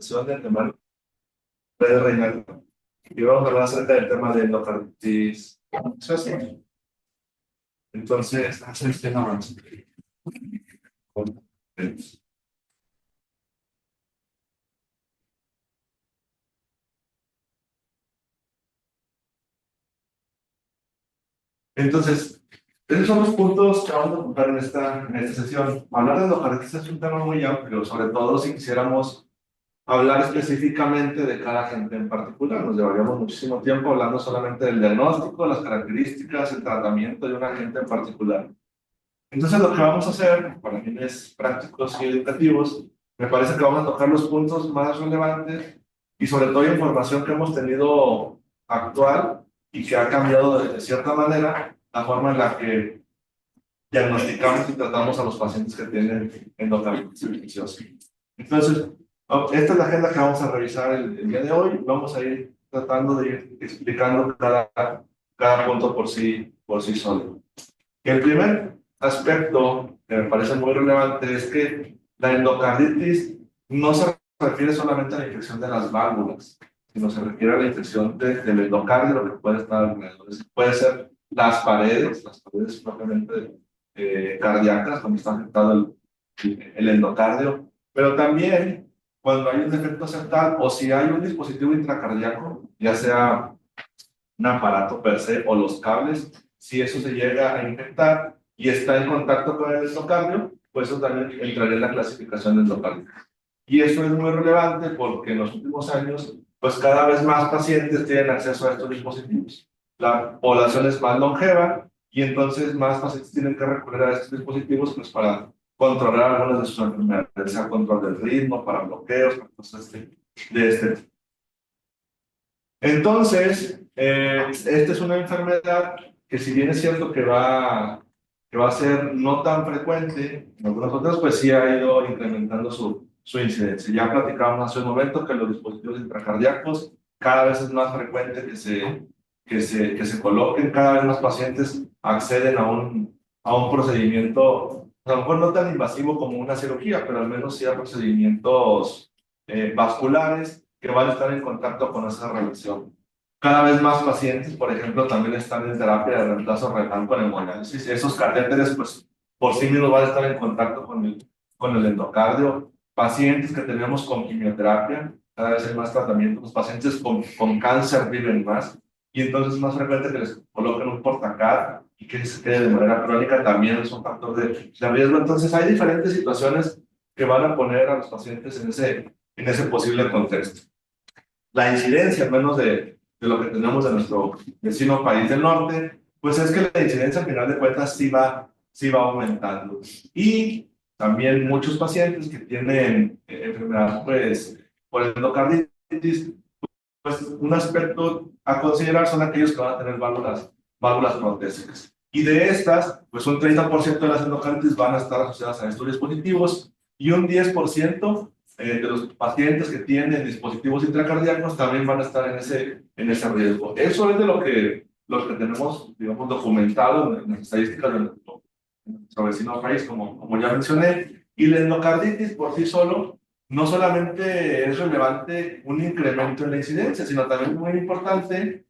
sesión del tema de Reinaldo. Y vamos a hablar acerca del tema de endocarditis. Entonces, hacer este tema. Entonces, esos son los puntos que vamos a tocar en esta sesión. Hablar de endocarditis es un tema muy amplio, sobre todo si quisiéramos hablar específicamente de cada agente en particular. Nos llevaríamos muchísimo tiempo hablando solamente del diagnóstico, las características, el tratamiento de un agente en particular. Entonces, lo que vamos a hacer, para fines prácticos y educativos, me parece que vamos a tocar los puntos más relevantes y sobre todo información que hemos tenido actual y que ha cambiado de cierta manera la forma en la que diagnosticamos y tratamos a los pacientes que tienen endocarditis infecciosa. Entonces, esta es la agenda que vamos a revisar el día de hoy. Vamos a ir tratando de ir explicando cada punto por sí solo. El primer aspecto que me parece muy relevante es que la endocarditis no se refiere solamente a la infección de las válvulas, sino se refiere a la infección del endocardio, lo que puede estar alrededor. Puede ser las paredes propiamente cardíacas, donde está afectado el endocardio, pero también cuando hay un defecto septal o si hay un dispositivo intracardíaco, ya sea un aparato per se o los cables, si eso se llega a infectar y está en contacto con el endocardio, pues eso también entraría en la clasificación de endocardio. Y eso es muy relevante porque en los últimos años, pues cada vez más pacientes tienen acceso a estos dispositivos. La población es más longeva y entonces más pacientes tienen que recurrir a estos dispositivos pues para controlar algunas de sus enfermedades, sea control del ritmo, para bloqueos, para cosas de este tipo. Entonces, esta es una enfermedad que si bien es cierto que va a ser no tan frecuente, en algunas otras pues sí ha ido incrementando su incidencia. Ya platicábamos hace un momento que los dispositivos intracardíacos cada vez es más frecuente que se coloquen, cada vez más pacientes acceden a un procedimiento, a lo mejor no tan invasivo como una cirugía, pero al menos sí a procedimientos vasculares que van a estar en contacto con esa relación. Cada vez más pacientes, por ejemplo, también están en terapia de reemplazo renal con hemodiálisis. Esos catéteres, pues, por sí mismos van a estar en contacto con el endocardio. Pacientes que tenemos con quimioterapia, cada vez hay más tratamientos. Los pacientes con cáncer viven más y entonces es más frecuente que les coloquen un portacar y que se quede de manera crónica, también es un factor de riesgo. Entonces hay diferentes situaciones que van a poner a los pacientes en ese posible contexto. La incidencia, al menos de lo que tenemos de nuestro vecino país del norte, pues es que la incidencia al final de cuentas sí va aumentando. Y también muchos pacientes que tienen enfermedad pues, por endocarditis, pues un aspecto a considerar son aquellos que van a tener válvulas protésicas. Y de estas, pues un 30% de las endocarditis van a estar asociadas a estos dispositivos y un 10% de los pacientes que tienen dispositivos intracardíacos también van a estar en ese riesgo. Eso es de lo que tenemos, digamos, documentado en las estadísticas de nuestro vecino país, como ya mencioné. Y la endocarditis por sí solo no solamente es relevante un incremento en la incidencia, sino también muy importante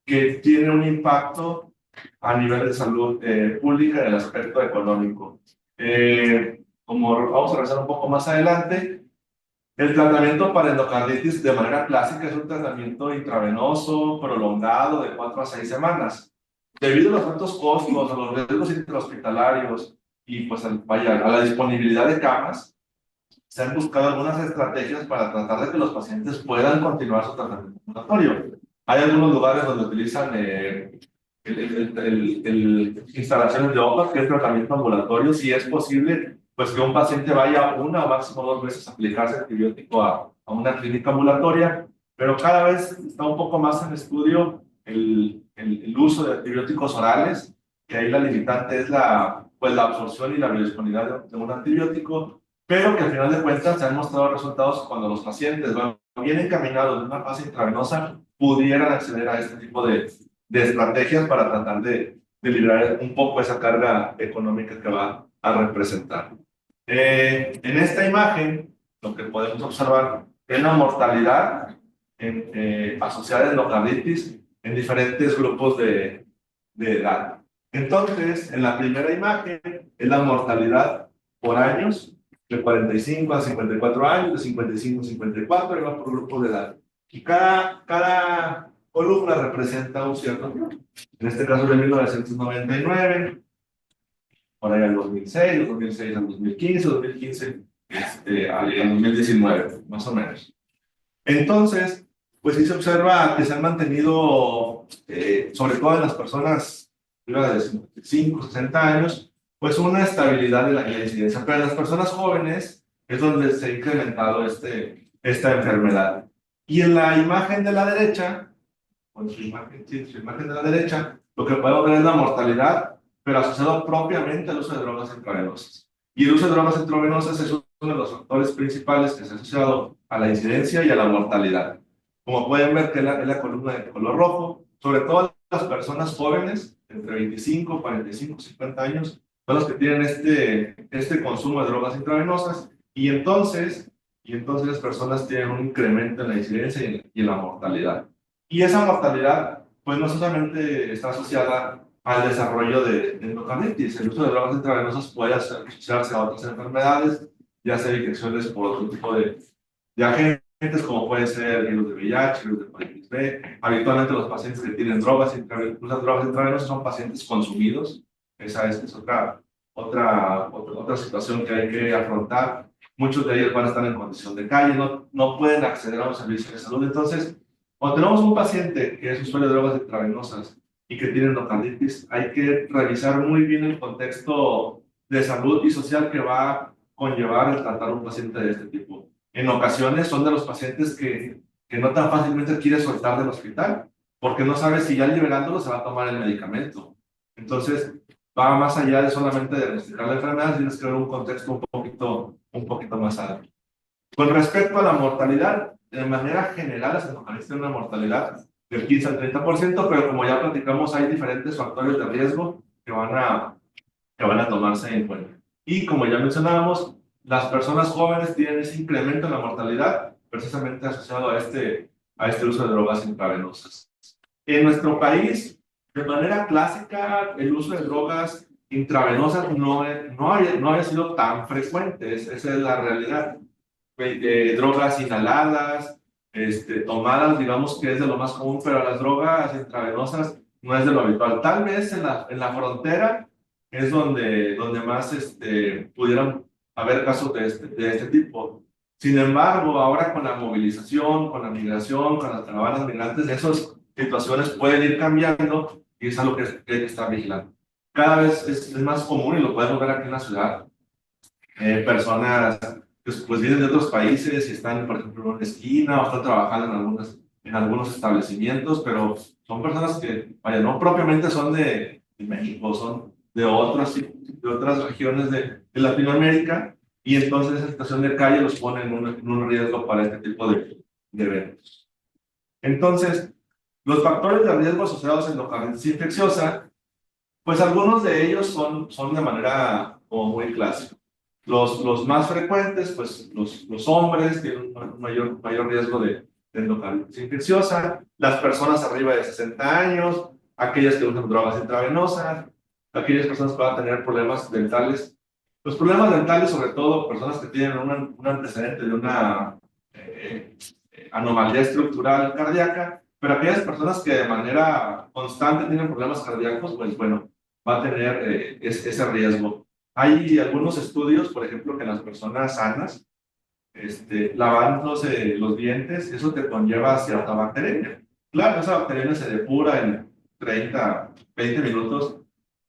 que tiene un impacto a nivel de salud pública en el aspecto económico. Como vamos a revisar un poco más adelante, el tratamiento para endocarditis de manera clásica es un tratamiento intravenoso prolongado de 4 a 6 semanas. Debido a los altos costos, a los riesgos intrahospitalarios y pues a la disponibilidad de camas, se han buscado algunas estrategias para tratar de que los pacientes puedan continuar su tratamiento ambulatorio. Hay algunos lugares donde utilizan instalaciones de OPA, que es tratamiento ambulatorio, si es posible, pues que un paciente vaya una o máximo 2 veces a aplicarse antibiótico a una clínica ambulatoria, pero cada vez está un poco más en estudio el uso de antibióticos orales, que ahí la limitante es pues la absorción y la biodisponibilidad de un antibiótico, pero que al final de cuentas se han mostrado resultados cuando los pacientes van bien encaminados de una fase intravenosa pudieran acceder a este tipo de estrategias para tratar de liberar un poco esa carga económica que va a representar. En esta imagen, lo que podemos observar en la mortalidad asociada a endocarditis en diferentes grupos de edad. Entonces, en la primera imagen es la mortalidad por años, de 45 a 54 años, de 55 a 54, y va por grupo de edad. Y cada columna representa un cierto tiempo. En este caso de 1999, por ahí al 2006, 2006 al 2015, 2015 al 2019, más o menos. Entonces, pues sí se observa que se han mantenido, sobre todo en las personas de 55, 60 años, pues una estabilidad de la incidencia. Pero en las personas jóvenes es donde se ha incrementado esta enfermedad. Y en la imagen de la derecha, con su imagen, sí, su imagen de la derecha, lo que podemos ver es la mortalidad, pero asociado propiamente al uso de drogas intravenosas. Y el uso de drogas intravenosas es uno de los factores principales que se ha asociado a la incidencia y a la mortalidad. Como pueden ver, que es la columna de color rojo, sobre todo las personas jóvenes, entre 25, 45, 50 años, son los que tienen este consumo de drogas intravenosas, y entonces las personas tienen un incremento en la incidencia y en la mortalidad. Y esa mortalidad, pues no solamente está asociada al desarrollo de endocarditis. El uso de drogas intravenosas puede asociarse a otras enfermedades, ya sea infecciones por otro tipo de agentes, como puede ser virus de VIH, virus de hepatitis B. Habitualmente los pacientes que tienen usan drogas intravenosas son pacientes consumidos. Esa es otra situación que hay que afrontar. Muchos de ellos van a estar en condición de calle, no pueden acceder a un servicio de salud. Entonces, cuando tenemos un paciente que es usuario de drogas intravenosas y que tiene endocarditis, hay que revisar muy bien el contexto de salud y social que va a conllevar el tratar a un paciente de este tipo. En ocasiones son de los pacientes que no tan fácilmente quiere soltar del hospital, porque no sabe si ya liberándolo se va a tomar el medicamento. Entonces, va más allá de solamente diagnosticar la enfermedad, tienes que ver un contexto un poquito más amplio. Con respecto a la mortalidad, de manera general, las endocarditis tienen una mortalidad del 15 al 30%, pero como ya platicamos, hay diferentes factores de riesgo que van a tomarse en cuenta. Y como ya mencionábamos, las personas jóvenes tienen ese incremento en la mortalidad precisamente asociado a este uso de drogas intravenosas. En nuestro país, de manera clásica, el uso de drogas intravenosas no había sido tan frecuente, esa es la realidad. Drogas inhaladas, tomadas, digamos que es de lo más común, pero las drogas intravenosas no es de lo habitual. Tal vez en la frontera es donde más pudieran haber casos de este tipo. Sin embargo, ahora con la movilización, con la migración, con las caravanas migrantes, esas situaciones pueden ir cambiando y es algo que hay que estar vigilando. Cada vez es más común, y lo podemos ver aquí en la ciudad, personas que pues vienen de otros países y están, por ejemplo, en una esquina o están trabajando en algunos establecimientos, pero son personas que, vaya, no propiamente son de México, son de otras regiones de Latinoamérica, y entonces esa situación de calle los pone en un riesgo para este tipo de eventos. Entonces, los factores de riesgo asociados a endocarditis infecciosa, pues algunos de ellos son de manera como muy clásica. Los más frecuentes, pues los hombres tienen un mayor riesgo de endocarditis infecciosa, las personas arriba de 60 años, aquellas que usan drogas intravenosas, aquellas personas que van a tener problemas dentales. Los problemas dentales, sobre todo, personas que tienen un antecedente de una anomalía estructural cardíaca, pero aquellas personas que de manera constante tienen problemas cardíacos, pues bueno, va a tener ese riesgo. Hay algunos estudios, por ejemplo, que en las personas sanas, lavándose los dientes, eso te conlleva cierta bacteria. Claro, esa bacteria se depura en 30, 20 minutos,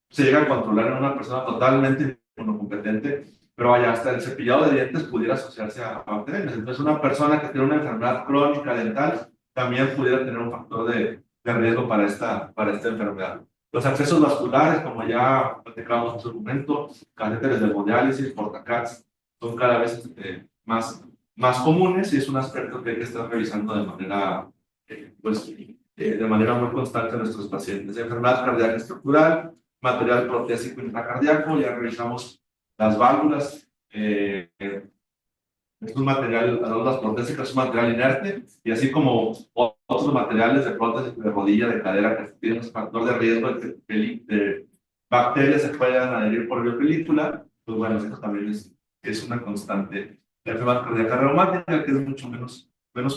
se llega a controlar en una persona totalmente inmunocompetente, pero vaya, hasta el cepillado de dientes pudiera asociarse a bacterias. Entonces, una persona que tiene una enfermedad crónica dental también pudiera tener un factor de riesgo para esta enfermedad. Los accesos vasculares, como ya platicábamos en su momento, catéteres de hemodiálisis, portacats, son cada vez más comunes, y es un aspecto que hay que estar revisando de manera muy constante en nuestros pacientes. Enfermedad cardíaca estructural, material protésico intracardíaco, ya revisamos las válvulas, Es un material, las ondas protésicas es un material inerte, y así como otros materiales de prótesis de rodilla, de cadera, que tienen un factor de riesgo de bacterias se puedan adherir por biopelícula, pues bueno, esto también es una constante. La enfermedad cardíaca reumática, que es mucho menos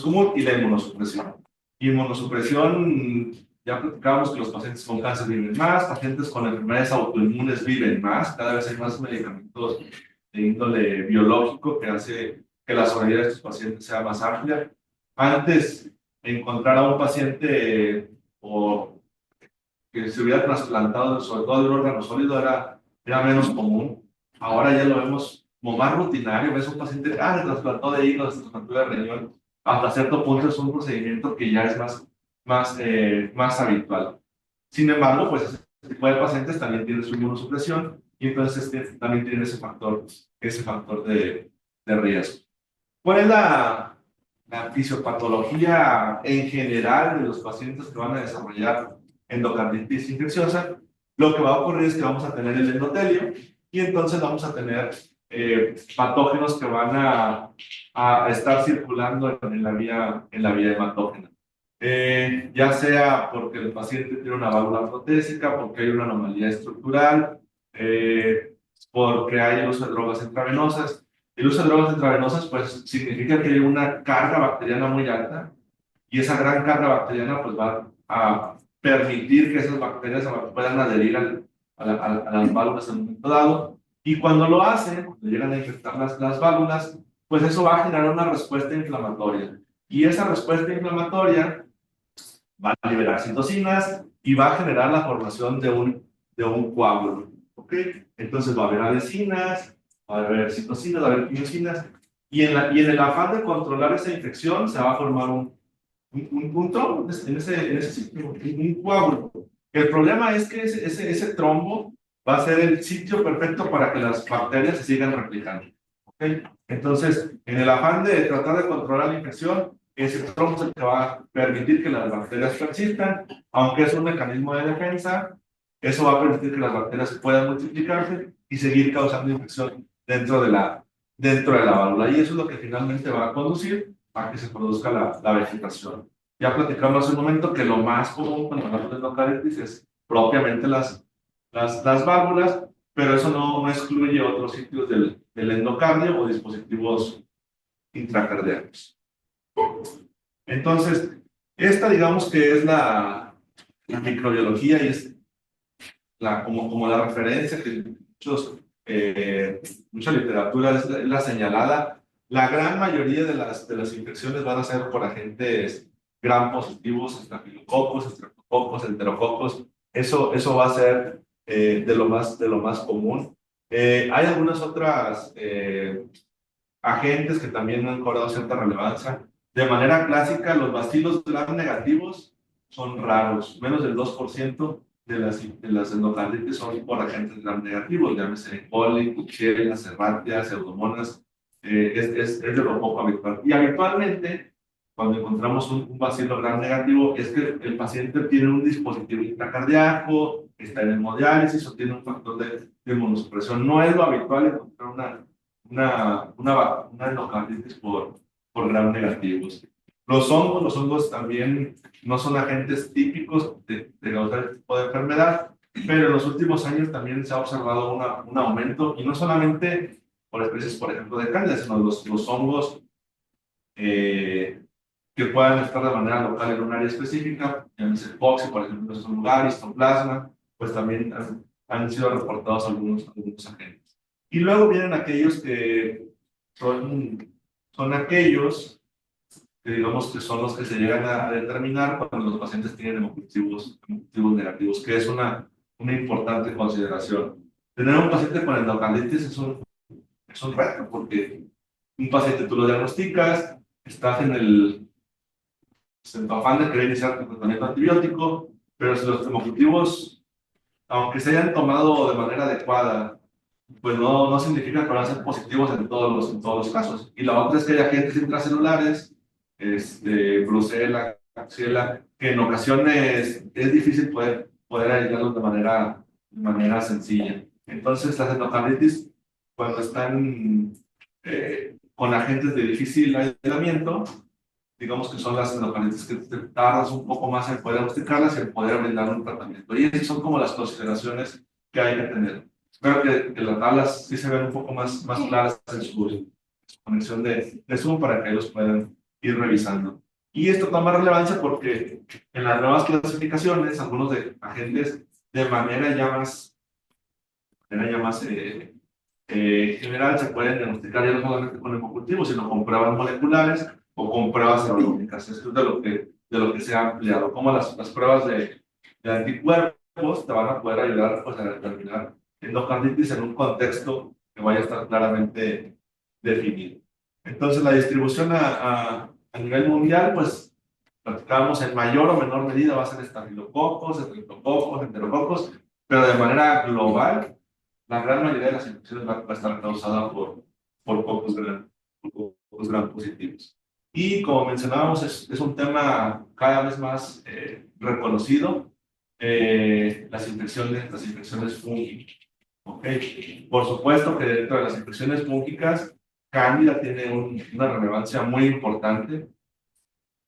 común, y la inmunosupresión. Inmunosupresión, ya platicábamos que los pacientes con cáncer viven más, pacientes con enfermedades autoinmunes viven más, cada vez hay más medicamentos de índole biológico que hace que la sobrevida de estos pacientes sea más amplia. Antes, encontrar a un paciente o que se hubiera trasplantado, sobre todo de un órgano sólido, era menos común. Ahora ya lo vemos como más rutinario. Ves un paciente que se trasplantó de hígado, se trasplantó de riñón. Hasta cierto punto es un procedimiento que ya es más habitual. Sin embargo, pues este tipo de pacientes también tienen su inmunosupresión y entonces también tienen ese factor de riesgo. ¿Cuál es la fisiopatología en general de los pacientes que van a desarrollar endocarditis infecciosa? Lo que va a ocurrir es que vamos a tener el endotelio y entonces vamos a tener patógenos que van a estar circulando en la vía hematógena. Ya sea porque el paciente tiene una válvula protésica, porque hay una anomalía estructural, porque hay uso de drogas intravenosas. El uso de drogas intravenosas pues significa que hay una carga bacteriana muy alta y esa gran carga bacteriana pues va a permitir que esas bacterias puedan adherir a las válvulas en un momento dado, y cuando lo hacen, cuando llegan a infectar las válvulas, pues eso va a generar una respuesta inflamatoria, y esa respuesta inflamatoria va a liberar citocinas y va a generar la formación de un coágulo. ¿Ok? Entonces va a haber adhesinas, va a haber citocinas, va a haber quimiosinas, y en el afán de controlar esa infección se va a formar un trombo en ese sitio, un coágulo. El problema es que ese trombo va a ser el sitio perfecto para que las bacterias se sigan replicando. ¿Okay? Entonces, en el afán de tratar de controlar la infección, ese trombo es el que va a permitir que las bacterias persistan, aunque es un mecanismo de defensa. Eso va a permitir que las bacterias puedan multiplicarse y seguir causando infección dentro de la válvula. Y eso es lo que finalmente va a conducir a que se produzca la vegetación. Ya platicamos hace un momento que lo más común cuando hablamos de endocardiosis es propiamente las válvulas, pero eso no excluye otros sitios del endocardio o dispositivos intracardíacos. Entonces, esta digamos que es la microbiología y es como la referencia que mucha literatura es la señalada. La gran mayoría de las infecciones van a ser por agentes gram positivos, estafilococos, estreptococos, enterococos. Eso va a ser de lo más común. Hay algunas otras agentes que también han cobrado cierta relevancia. De manera clásica, los bacilos gram negativos son raros, menos del 2% de las endocarditis son por agentes gram negativos, llámese E. coli, Klebsiella, Serratia, Pseudomonas, es de lo poco habitual. Y habitualmente, cuando encontramos un bacilo gram negativo, es que el paciente tiene un dispositivo intracardíaco, está en hemodiálisis o tiene un factor de inmunosupresión. No es lo habitual encontrar una endocarditis por gram negativos. Los hongos también no son agentes típicos de causar este tipo de enfermedad, pero en los últimos años también se ha observado un aumento, y no solamente por especies, por ejemplo, de cándida, sino los hongos que puedan estar de manera local en un área específica, llámese Poxi, por ejemplo, en un lugar, histoplasma, pues también han sido reportados algunos agentes. Y luego vienen aquellos que son aquellos que digamos que son los que se llegan a determinar cuando los pacientes tienen hemocultivos negativos, que es una importante consideración. Tener un paciente con endocarditis es un reto, porque un paciente tú lo diagnosticas, estás en tu afán de querer iniciar tu tratamiento antibiótico, pero si los hemocultivos, aunque se hayan tomado de manera adecuada, pues no significa que van a ser positivos en todos los casos. Y la otra es que hay agentes intracelulares, Brucella, Klebsiella, que en ocasiones es difícil poder aislarlos de manera sencilla. Entonces, las endocarditis, cuando están con agentes de difícil aislamiento, digamos que son las endocarditis que te tardas un poco más en poder diagnosticarlas y en poder brindar un tratamiento. Y esas son como las consideraciones que hay que tener. Espero que las tablas sí se vean un poco más claras en su conexión de Zoom para que ellos puedan ir revisando. Y esto toma relevancia porque en las nuevas clasificaciones, algunos de agentes de manera ya más general se pueden diagnosticar ya no solamente con hemocultivos, sino con pruebas moleculares o con pruebas serológicas. Esto es de lo que se ha ampliado. Como las pruebas de anticuerpos te van a poder ayudar pues, a determinar endocarditis en un contexto que vaya a estar claramente definido. Entonces, la distribución a nivel mundial, pues, platicamos en mayor o menor medida va a ser estafilococos, estreptococos, enterococos, pero de manera global, la gran mayoría de las infecciones va a estar causada por cocos gram positivos. Y como mencionábamos, es un tema cada vez más reconocido, las infecciones fúngicas. ¿Okay? Por supuesto que dentro de las infecciones fúngicas, Cándida tiene una relevancia muy importante.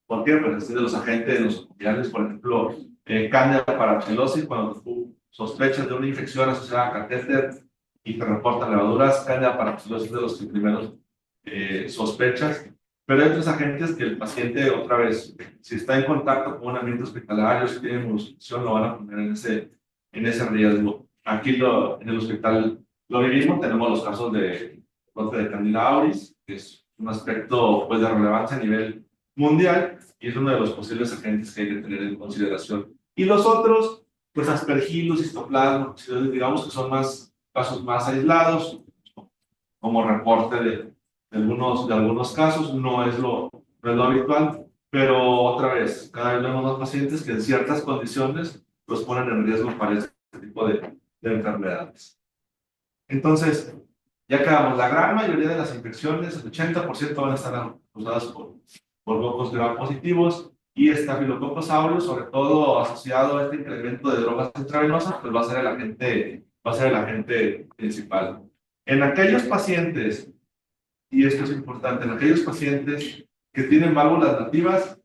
¿Por qué? Pues es de los agentes nosocomiales, por ejemplo, Candida parapsilosis, cuando tú sospechas de una infección asociada a catéter y te reportan levaduras, Candida parapsilosis de los que primeros sospechas. Pero hay otros agentes que el paciente, otra vez, si está en contacto con un ambiente hospitalario, si tiene inmunosupresión, lo van a poner en ese riesgo. Aquí en el hospital lo vivimos, tenemos los casos de brote de Candida auris, que es un aspecto pues, de relevancia a nivel mundial y es uno de los posibles agentes que hay que tener en consideración. Y los otros, pues aspergillus, histoplasma, digamos que son casos más aislados, como reporte de algunos casos, no es lo habitual, pero otra vez, cada vez vemos más pacientes que en ciertas condiciones los ponen en riesgo para este tipo de enfermedades. Entonces, ya quedamos, la gran mayoría de las infecciones, el 80% van a estar causadas por cocos gram positivos y estafilococos aureus, sobre todo asociado a este incremento de drogas intravenosas, pues va a ser el agente principal. En aquellos pacientes, y esto es importante, en aquellos pacientes que tienen válvulas nativas,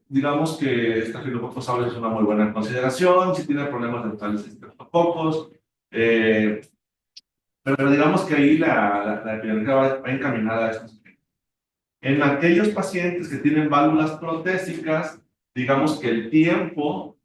digamos que estafilococos aureus es una muy buena consideración, si tienen problemas dentales estreptococos, pero digamos que ahí la epidemiología va encaminada a estos. En aquellos pacientes que tienen válvulas protésicas, digamos que el tiempo,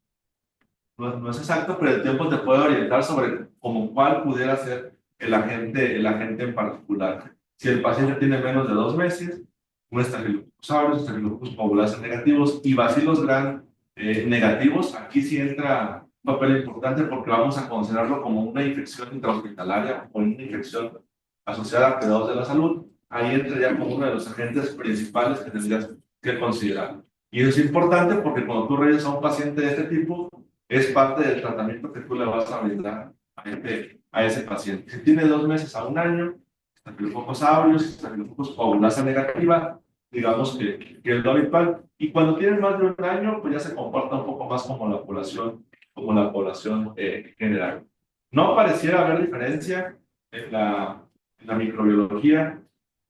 no es exacto, pero el tiempo te puede orientar sobre como cuál pudiera ser el agente en particular. Si el paciente tiene menos de 2 meses, un estafilococcus aureus, estafilococcus coagulase negativos y bacilos gram negativos, aquí sí entra un papel importante porque vamos a considerarlo como una infección intrahospitalaria o una infección asociada a cuidados de la salud. Ahí entra ya como uno de los agentes principales que tendrías que considerar. Y eso es importante porque cuando tú revisas a un paciente de este tipo, es parte del tratamiento que tú le vas a brindar a ese paciente. Si tiene 2 meses a 1 año, estafilococos aureus, estafilococos coagulasa negativa, digamos que es lo habitual. Y cuando tienen más de 1 año, pues ya se comporta un poco más como la población general. No pareciera haber diferencia en la microbiología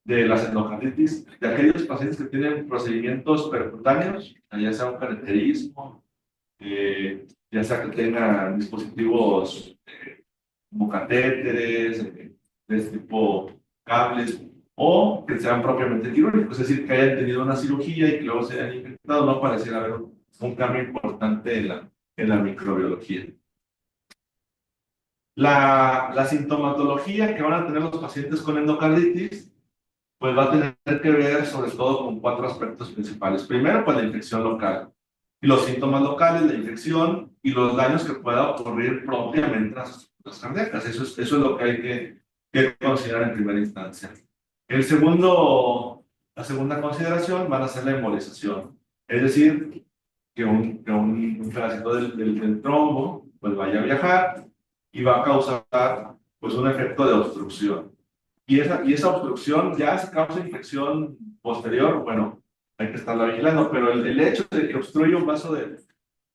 de las endocarditis, de aquellos pacientes que tienen procedimientos percutáneos, ya sea un cateterismo, ya sea que tengan dispositivos como catéteres, de este tipo cables, o que sean propiamente quirúrgicos, es decir, que hayan tenido una cirugía y que luego se hayan infectado, no pareciera haber un cambio importante en la microbiología. La sintomatología que van a tener los pacientes con endocarditis, pues va a tener que ver sobre todo con 4 aspectos principales. Primero, pues la infección local. Y los síntomas locales, la infección y los daños que pueda ocurrir propiamente en las estructuras cardíacas. Eso es lo que hay que considerar en primera instancia. La segunda consideración van a ser la embolización. Es decir, que un pedacito del trombo pues vaya a viajar y va a causar pues un efecto de obstrucción. Y esa obstrucción ya se causa infección posterior, bueno, hay que estarla vigilando, pero el hecho de que obstruya un vaso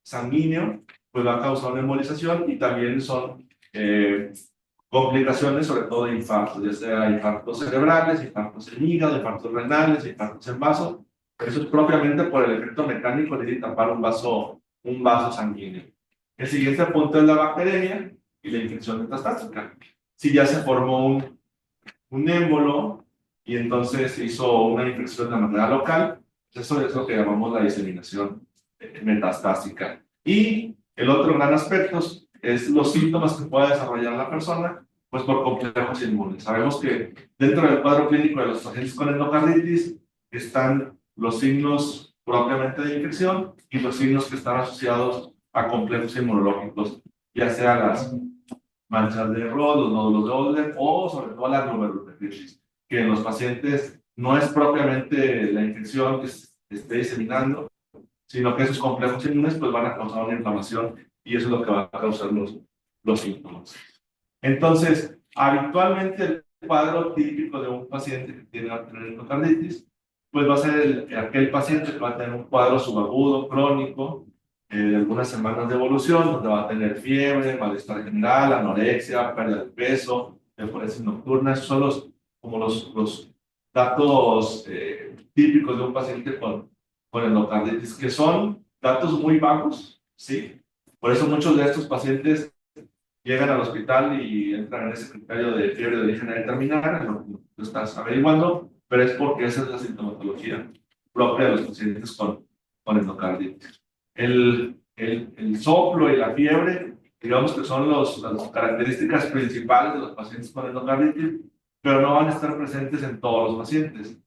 sanguíneo, pues va a causar una embolización y también son complicaciones, sobre todo de infartos, ya sea infartos cerebrales, infartos en hígado, infartos renales, infartos en vaso. Eso es propiamente por el efecto mecánico de tapar un vaso sanguíneo. El siguiente punto es la bacteremia y la infección metastásica. Si ya se formó un émbolo y entonces se hizo una infección de manera local, eso es lo que llamamos la diseminación metastásica. Y el otro gran aspecto es los síntomas que puede desarrollar la persona, pues por complejos inmunes. Sabemos que dentro del cuadro clínico de los pacientes con endocarditis están los signos propiamente de infección y los signos que están asociados a complejos inmunológicos, ya sea las manchas de Rod, los nódulos de Odler o sobre todo la glomerulonefritis, que en los pacientes no es propiamente la infección que se esté diseminando, sino que esos complejos inmunes pues van a causar una inflamación y eso es lo que va a causar los síntomas. Entonces, habitualmente el cuadro típico de un paciente que tiene endocarditis pues va a ser aquel paciente que va a tener un cuadro subagudo, crónico, de algunas semanas de evolución, donde va a tener fiebre, malestar general, anorexia, pérdida de peso, enfermedades nocturnas. Esos son como los datos típicos de un paciente con endocarditis, que son datos muy bajos, ¿sí? Por eso muchos de estos pacientes llegan al hospital y entran en ese criterio de fiebre de origen determinada, lo que tú estás averiguando, pero es porque esa es la sintomatología propia de los pacientes con endocarditis. El soplo y la fiebre, digamos que son las características principales de los pacientes con endocarditis, pero no van a estar presentes en todos los pacientes.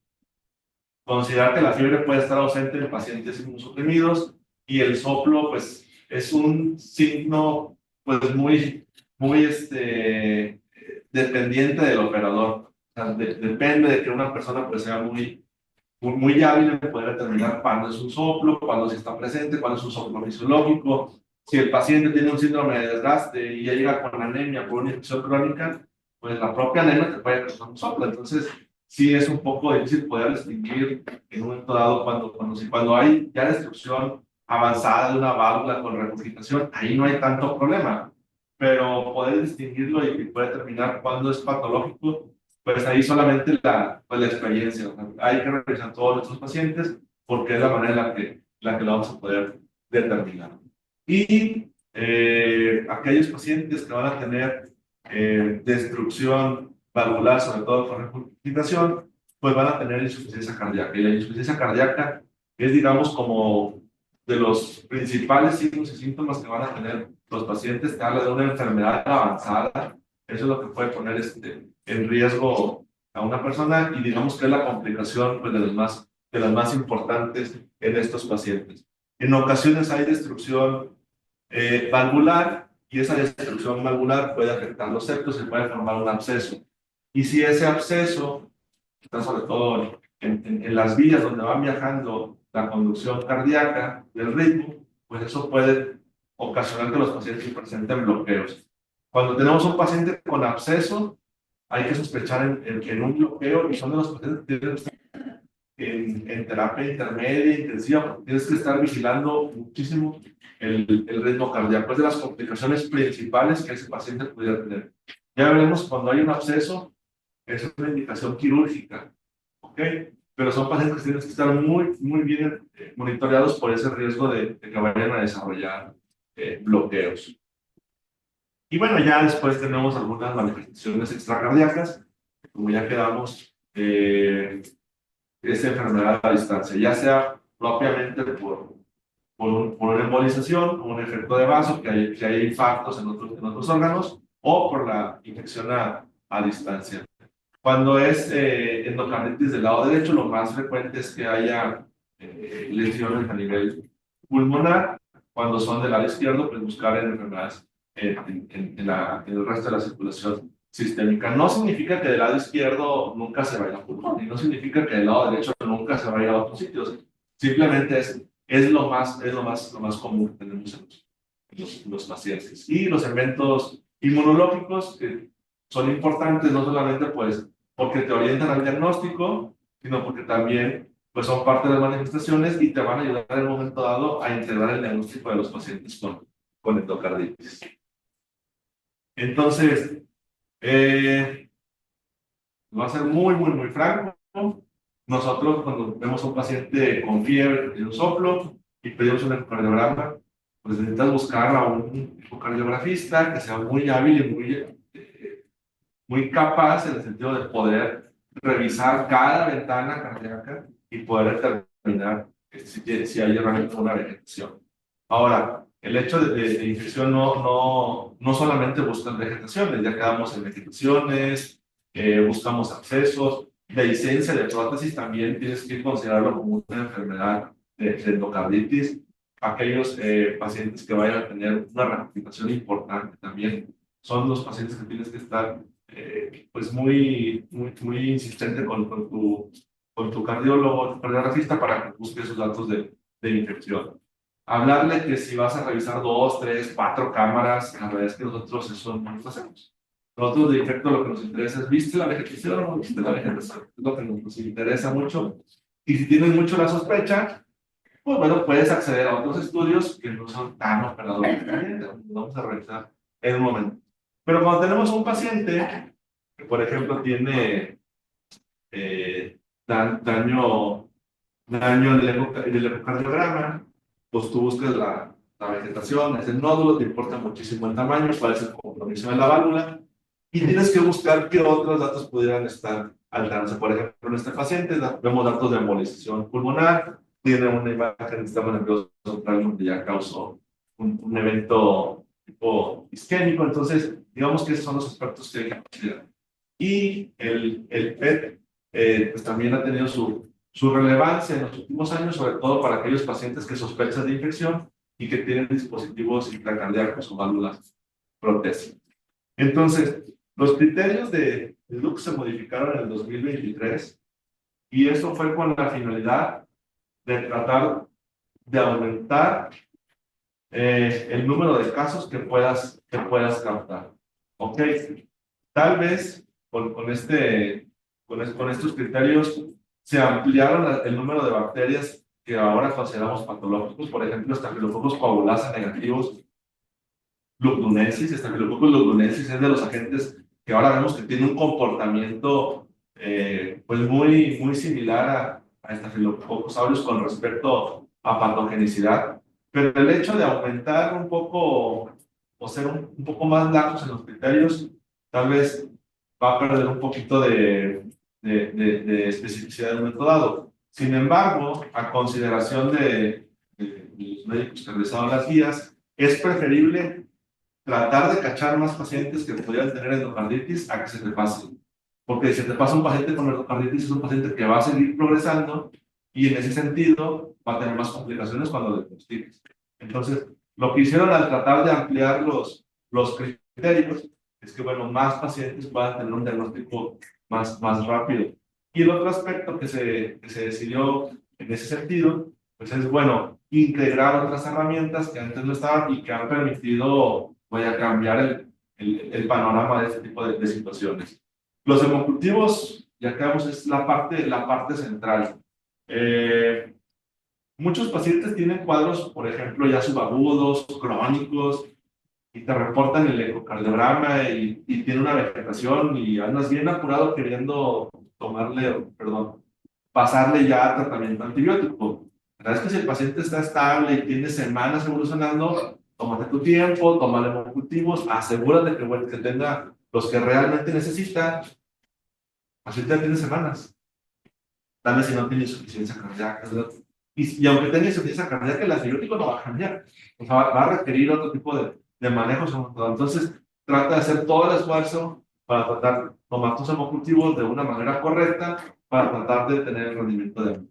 Considerar que la fiebre puede estar ausente en pacientes inmunosuprimidos y el soplo, pues, es un signo, pues, muy dependiente del operador. O sea, depende de que una persona, pues, sea muy hábil en poder determinar cuándo es un soplo, cuándo sí está presente, cuándo es un soplo fisiológico. Si el paciente tiene un síndrome de desgaste y ya llega con anemia por una infección crónica, pues la propia anemia te puede causar un soplo. Entonces, sí es un poco difícil poder distinguir en un momento dado cuando hay ya destrucción avanzada de una válvula con regurgitación, ahí no hay tanto problema. Pero poder distinguirlo y poder determinar cuándo es patológico, pues ahí solamente pues la experiencia. O sea, hay que revisar todos nuestros pacientes porque es la manera en la que lo vamos a poder determinar. Y aquellos pacientes que van a tener destrucción valvular, sobre todo con regurgitación, pues van a tener insuficiencia cardíaca. Y la insuficiencia cardíaca es, digamos, como de los principales signos y síntomas que van a tener los pacientes. Te habla de una enfermedad avanzada. Eso es lo que puede poner en riesgo a una persona y digamos que es la complicación pues, de las más importantes en estos pacientes. En ocasiones hay destrucción valvular y esa destrucción valvular puede afectar los septos y puede formar un absceso. Y si ese absceso está sobre todo en las vías donde van viajando la conducción cardíaca del ritmo, pues eso puede ocasionar que los pacientes presenten bloqueos. Cuando tenemos un paciente con absceso, hay que sospechar en un bloqueo y son de los pacientes que tienen que estar en terapia intermedia, intensiva, porque tienes que estar vigilando muchísimo el ritmo cardíaco. Es de las complicaciones principales que ese paciente pudiera tener. Ya veremos cuando hay un absceso, es una indicación quirúrgica, ¿ok? Pero son pacientes que tienen que estar muy bien monitoreados por ese riesgo de que vayan a desarrollar bloqueos. Y bueno, ya después tenemos algunas manifestaciones extracardíacas, como ya quedamos, esta enfermedad a distancia, ya sea propiamente por una embolización, un efecto de vaso, que hay infartos en otros órganos, o por la infección a distancia. Cuando es endocarditis del lado derecho, lo más frecuente es que haya lesiones a nivel pulmonar. Cuando son del lado izquierdo, pues buscar en enfermedades en el resto de la circulación sistémica. No significa que del lado izquierdo nunca se vaya a pulmón, y no significa que del lado derecho nunca se vaya a otros sitios. Simplemente es lo más común que tenemos en los pacientes. Y los eventos inmunológicos que son importantes no solamente pues porque te orientan al diagnóstico, sino porque también pues son parte de las manifestaciones y te van a ayudar en un momento dado a integrar el diagnóstico de los pacientes con endocarditis. Entonces, Eh, Va a ser muy franco. Nosotros, cuando vemos a un paciente con fiebre y un soplo y pedimos un ecocardiograma, pues necesitas buscar a un ecocardiografista que sea muy hábil y muy capaz en el sentido de poder revisar cada ventana cardíaca y poder determinar si hay realmente una vegetación. Ahora, el hecho de infección no solamente buscan vegetaciones, ya quedamos en vegetaciones, buscamos abscesos, la licencia de prótesis también tienes que considerarlo como una enfermedad de endocarditis. Aquellos pacientes que vayan a tener una ramificación importante también son los pacientes que tienes que estar pues muy insistente con tu cardiólogo, tu cardiografista para que busque esos datos de infección. Hablarle que si vas a revisar 2, 3, 4 cámaras, la verdad es que nosotros eso no lo hacemos. Nosotros de infecto lo que nos interesa es, ¿viste la vegetación o no viste la vegetación? Es lo que nos interesa mucho. Y si tienes mucho la sospecha, pues bueno, puedes acceder a otros estudios que no son tan operadores. Vamos a revisar en un momento. Pero cuando tenemos un paciente que, por ejemplo, tiene eh, daño en el ecocardiograma, pues tú buscas la vegetación, es el nódulo, te importa muchísimo el tamaño, cuál es el compromiso de la válvula, y tienes que buscar qué otros datos pudieran estar alterándose. Por ejemplo, en este paciente vemos datos de embolización pulmonar, tiene una imagen del sistema nervioso central donde ya causó un evento tipo isquémico, entonces digamos que esos son los aspectos que hay que considerar. Y el PET pues también ha tenido su relevancia en los últimos años, sobre todo para aquellos pacientes que sospechan de infección y que tienen dispositivos intracardíacos o válvulas protésicas. Entonces, los criterios de Lux se modificaron en el 2023 y eso fue con la finalidad de tratar de aumentar el número de casos que puedas captar. ¿Ok? Tal vez con estos criterios se ampliaron el número de bacterias que ahora consideramos patológicos, por ejemplo, Staphylococcus coagulasa negativos, Staphylococcus lugdunensis es de los agentes que ahora vemos que tiene un comportamiento pues muy similar a Staphylococcus aureus con respecto a patogenicidad, pero el hecho de aumentar un poco o ser un poco más laxos en los criterios, tal vez va a perder un poquito de especificidad de un momento dado. Sin embargo, a consideración de los médicos que realizaron las guías, es preferible tratar de cachar más pacientes que podrían tener endocarditis a que se te pase. Porque si se te pasa un paciente con endocarditis, es un paciente que va a seguir progresando y en ese sentido va a tener más complicaciones cuando lo diagnostiques. Entonces, lo que hicieron al tratar de ampliar los criterios es que, bueno, más pacientes puedan tener un diagnóstico más rápido. Y el otro aspecto que se decidió en ese sentido, pues es, bueno, integrar otras herramientas que antes no estaban y que han permitido, vaya, cambiar el panorama de este tipo de situaciones. Los hemocultivos, ya que vemos, es la parte central. Eh, Muchos pacientes tienen cuadros, por ejemplo, ya subagudos, crónicos, y te reportan el ecocardiograma y tiene una vegetación y andas bien apurado queriendo tomarle, perdón, pasarle ya tratamiento antibiótico. La verdad es que si el paciente está estable y tiene semanas evolucionando, tómate tu tiempo, tómale cultivos, asegúrate que, bueno, que tenga los que realmente necesita. El paciente ya tiene semanas. Tal vez si no tiene insuficiencia cardíaca, ¿verdad? Y aunque tenga insuficiencia cardíaca, el antibiótico no va a cambiar. O sea, va a requerir otro tipo de manejo. Entonces, trata de hacer todo el esfuerzo para tratar de tomar tus hemocultivos de una manera correcta para tratar de tener el rendimiento de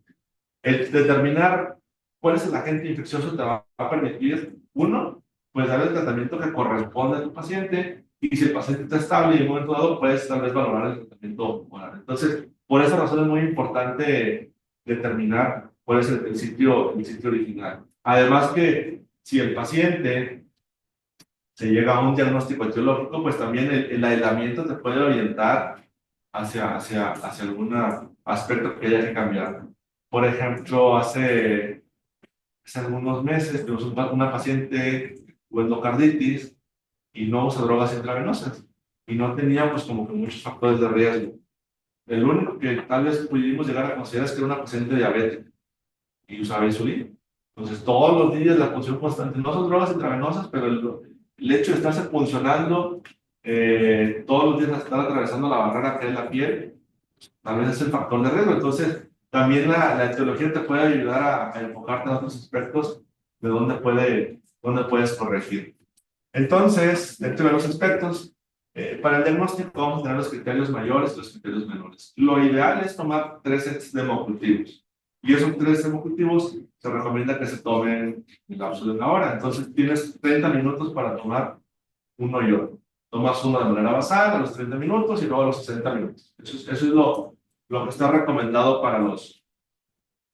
el determinar cuál es el agente infeccioso te va a permitir, uno, pues dar el tratamiento que corresponde a tu paciente y si el paciente está estable y en un momento dado, puedes tal vez valorar el tratamiento oral. Entonces, por esa razón es muy importante determinar cuál es el sitio original. Además que si el paciente se llega a un diagnóstico etiológico, pues también el aislamiento te puede orientar hacia algún aspecto que haya que cambiar. Por ejemplo, hace algunos meses tuvimos una paciente con endocarditis y no usa drogas intravenosas. y no tenía pues como que muchos factores de riesgo. El único que tal vez pudimos llegar a considerar es que era una paciente diabética y usaba insulina. Entonces, todos los días la punción constante, no son drogas intravenosas, pero el hecho de estarse puncionando todos los días, estar atravesando la barrera que es la piel, tal vez es el factor de riesgo. Entonces, también la etiología te puede ayudar a enfocarte en otros aspectos de dónde puedes corregir. Entonces, dentro de los aspectos, para el diagnóstico vamos a tener los criterios mayores y los criterios menores. Lo ideal es tomar 3 sets de hemocultivos. Y esos 3 hemocultivos se recomienda que se tomen en el lapso de 1 hora. Entonces, tienes 30 minutos para tomar uno y otro. Tomas uno de manera basal a los 30 minutos y luego a los 60 minutos. Eso es lo que está recomendado para los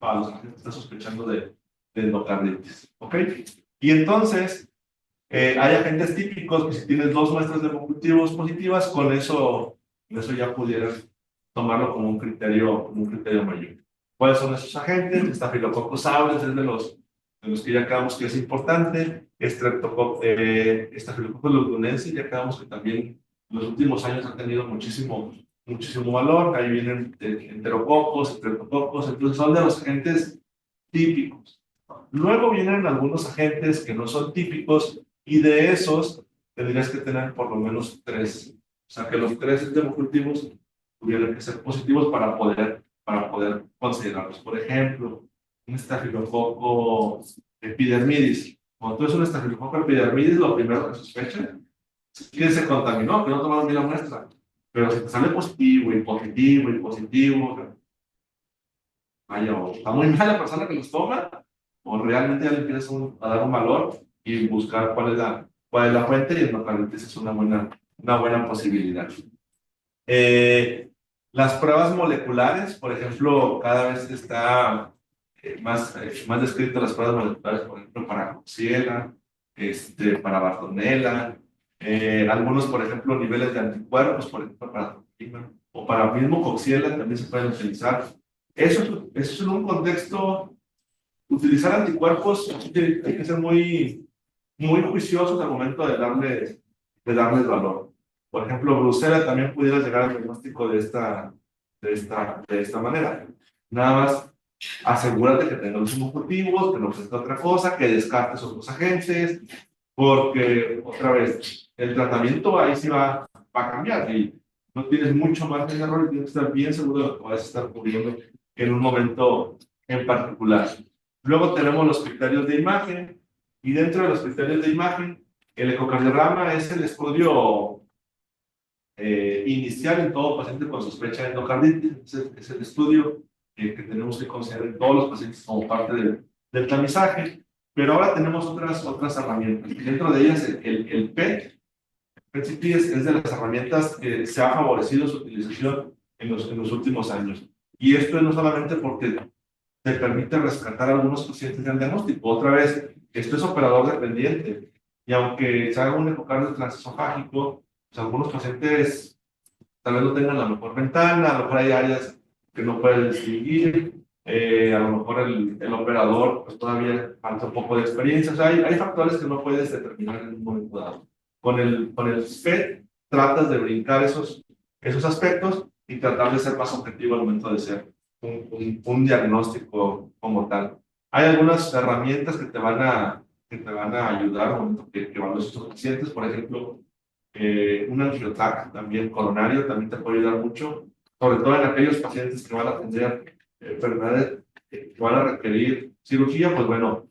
que están sospechando de endocarditis. ¿Ok? Y entonces, hay agentes típicos que si tienes 2 muestras de hemocultivos positivas, con eso ya pudieras tomarlo como un criterio mayor. ¿Cuáles son esos agentes? Estafilococcus aureus es de los que ya quedamos que es importante. Estafilococcus lugdunensis, ya quedamos que también en los últimos años ha tenido muchísimo valor. Ahí vienen enterococos, estreptococos, entonces son de los agentes típicos. Luego vienen algunos agentes que no son típicos y de esos tendrías que tener por lo menos 3. O sea, que los 3 hemocultivos tuvieran que ser positivos para poder considerarlos. Por ejemplo, un estafilococo epidermidis. Cuando tú es un estafilococo epidermidis, lo primero que sospechan es que se contaminó, que no tomaron bien la muestra. Pero si te sale positivo y positivo y positivo, vaya, o está muy mal la persona que los toma, o realmente ya le empiezas a dar un valor y buscar cuál es la fuente, y el endocarditis es una buena posibilidad. Las pruebas moleculares, por ejemplo, cada vez está más descrito las pruebas moleculares, por ejemplo, para Coxiela, para Bartonella, algunos, por ejemplo, niveles de anticuerpos, por ejemplo, para Toxina, o para mismo Coxiela también se pueden utilizar. Eso es en un contexto, utilizar anticuerpos, hay que ser muy juiciosos al momento de darles valor. Por ejemplo, Brucela también pudiera llegar al diagnóstico de esta manera. Nada más asegúrate que tengas los objetivos, que no presente otra cosa, que descartes otros agentes, porque otra vez, el tratamiento ahí sí va a cambiar y no tienes mucho margen de error y tienes que estar bien seguro de lo que vas a estar cubriendo en un momento en particular. Luego tenemos los criterios de imagen y dentro de los criterios de imagen, el ecocardiograma es el estudio inicial en todo paciente con sospecha de endocarditis. Es el estudio que tenemos que considerar en todos los pacientes como parte del tamizaje. Pero ahora tenemos otras herramientas. Dentro de ellas, el PET. PET-CT es de las herramientas que se ha favorecido su utilización en los últimos años. Y esto es no solamente porque te permite rescatar a algunos pacientes del diagnóstico. Otra vez, esto es operador dependiente. Y aunque se haga un ecocardio transesofágico, pues algunos pacientes tal vez no tengan la mejor ventana, a lo mejor hay áreas que no pueden distinguir, a lo mejor el operador pues todavía falta un poco de experiencia. O sea, hay factores que no puedes determinar en un momento dado. Con el PET tratas de brincar esos aspectos y tratar de ser más objetivo al momento de hacer un diagnóstico como tal. Hay algunas herramientas que te van a ayudar al momento que evalúes estos pacientes. Por ejemplo, un angiotract también coronario también te puede ayudar mucho, sobre todo en aquellos pacientes que van a tener enfermedades que van a requerir cirugía. Pues bueno,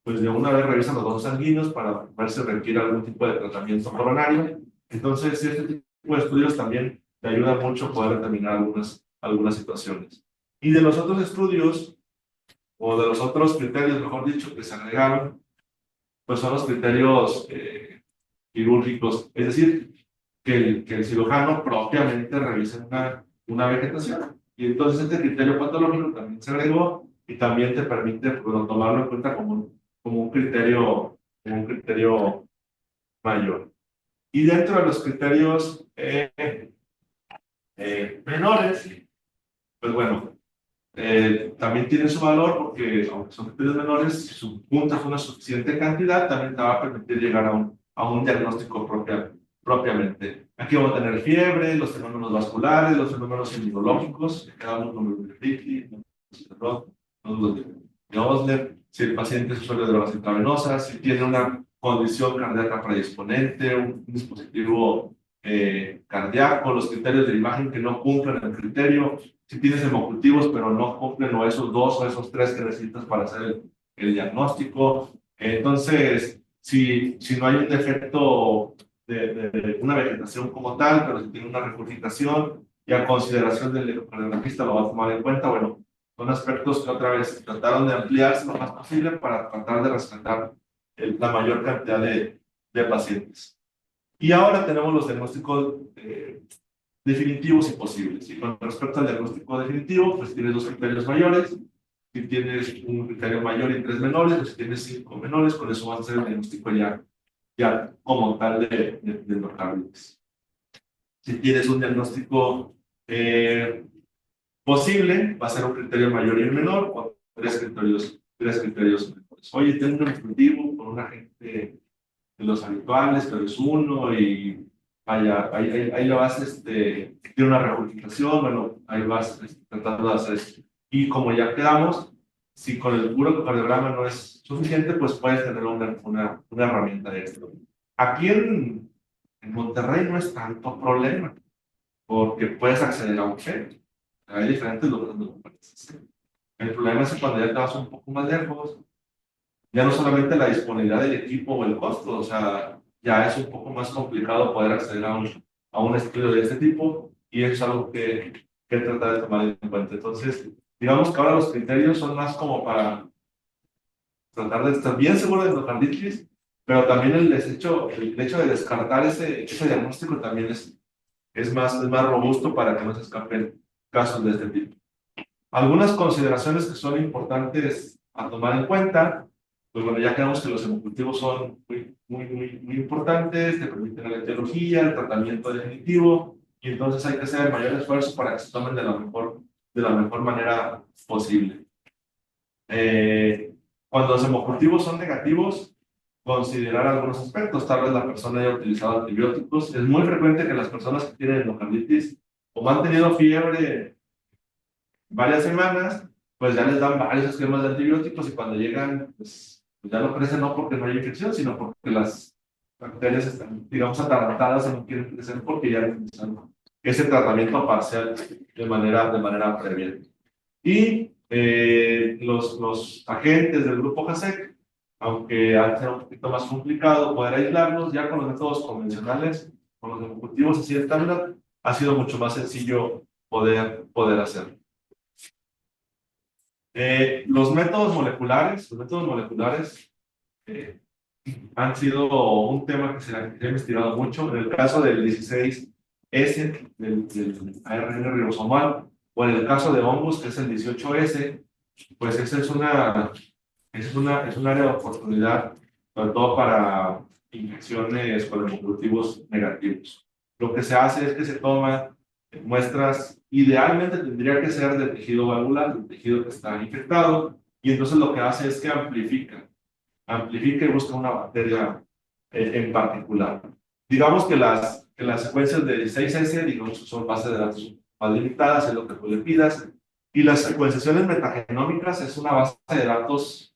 pues de una vez revisan los vasos sanguíneos para ver si requiere algún tipo de tratamiento coronario. Entonces, este tipo de estudios también te ayudan mucho a poder determinar algunas situaciones. Y de los otros estudios, o de los otros criterios, mejor dicho, que se agregaron, pues son los criterios quirúrgicos, es decir, que el cirujano propiamente revise una vegetación. Y entonces este criterio patológico también se agregó y también te permite, bueno, tomarlo en cuenta como un criterio mayor. Y dentro de los criterios menores, pues bueno, también tiene su valor porque, aunque son criterios menores, si su punta es una suficiente cantidad, también te va a permitir llegar a un diagnóstico propiamente. Aquí vamos a tener fiebre, los fenómenos vasculares, los fenómenos inmunológicos, cada uno número de Rickley, nódulos de Osler, si el paciente es usuario de drogas intravenosas, si tiene una condición cardíaca predisponente, un dispositivo cardíaco, los criterios de imagen que no cumplen el criterio, si tienes hemocultivos pero no cumplen o esos dos o esos tres que necesitas para hacer el diagnóstico. Entonces, si no hay un defecto de una vegetación como tal, pero si tiene una regurgitación y a consideración del ecocardiografista lo va a tomar en cuenta, bueno, son aspectos que otra vez trataron de ampliarse lo más posible para tratar de rescatar la mayor cantidad de pacientes. Y ahora tenemos los diagnósticos definitivos y posibles. Y con respecto al diagnóstico definitivo, pues tienes dos criterios mayores. Si tienes un criterio mayor y tres menores, o si tienes cinco menores, con eso va a ser el diagnóstico ya como tal de endocarditis. Si tienes un diagnóstico posible, va a ser un criterio mayor y un menor, o tres criterios menores. Oye, tengo un objetivo con un agente de los habituales, pero es uno, y vaya, ahí lo vas, tiene una regurgitación, bueno, ahí vas tratando de hacer esto. Y como ya quedamos, si con el puro cardiograma no es suficiente, pues puedes tener una herramienta de esto. Aquí en Monterrey no es tanto problema, porque puedes acceder a un FET. Hay diferentes lugares donde lo puedes hacer. El problema es que cuando ya te vas un poco más lejos, ya no solamente la disponibilidad del equipo o el costo, o sea, ya es un poco más complicado poder acceder a un estudio de este tipo, y eso es algo que tratar de tomar en cuenta. Entonces, digamos que ahora los criterios son más como para tratar de estar bien seguro de endocarditis, pero también el hecho de descartar ese diagnóstico también es más robusto para que no se escapen casos de este tipo. Algunas consideraciones que son importantes a tomar en cuenta, pues bueno, ya quedamos que los hemocultivos son muy importantes, te permiten la etiología, el tratamiento definitivo, y entonces hay que hacer el mayor esfuerzo para que se tomen de la mejor manera posible. Cuando los hemocultivos son negativos, considerar algunos aspectos. Tal vez la persona haya utilizado antibióticos. Es muy frecuente que las personas que tienen endocarditis o han tenido fiebre varias semanas, pues ya les dan varios esquemas de antibióticos, y cuando llegan, pues ya no crecen, no porque no hay infección, sino porque las bacterias están, digamos, atarantadas y no quieren crecer porque ya necesitan ese tratamiento parcial de manera previa. Y los agentes del grupo JASEC, aunque ha sido un poquito más complicado poder aislarlos, ya con los métodos convencionales, con los ejecutivos así de estándar, ha sido mucho más sencillo poder hacerlo. Los métodos moleculares han sido un tema que se ha investigado mucho. En el caso del 16S, del ARN ribosomal, o en el caso de hongos, que es el 18S, pues esa es un área de oportunidad, sobre todo para infecciones con hemocultivos negativos. Lo que se hace es que se toman muestras, idealmente tendría que ser de tejido valvular, del tejido que está infectado, y entonces lo que hace es que amplifica y busca una bacteria en particular. Digamos que las secuencias de 16S, digamos, son bases de datos más limitadas, es lo que tú le pidas, y las secuenciaciones metagenómicas es una base de datos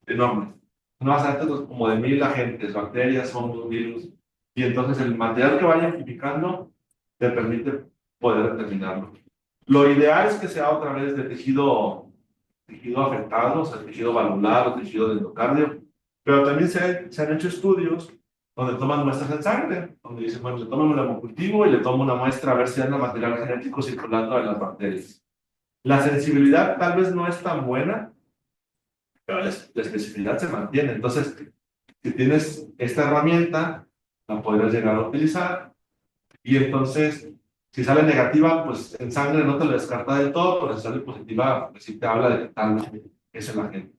enorme, una base de datos como de 1000 agentes, bacterias, hongos, virus, y entonces el material que vaya amplificando te permite poder determinarlo. Lo ideal es que sea otra vez de tejido afectado, o sea, tejido valvular o tejido de endocardio, pero también se han hecho estudios donde toman muestras en sangre, donde dicen, bueno, le toman un hemocultivo y le tomo una muestra a ver si hay material genético circulando de las bacterias. La sensibilidad tal vez no es tan buena, pero la especificidad se mantiene. Entonces, si tienes esta herramienta, la podrías llegar a utilizar, y entonces, si sale negativa, pues en sangre no te lo descarta del todo, pero si sale positiva, pues sí te habla de que tal vez es el agente.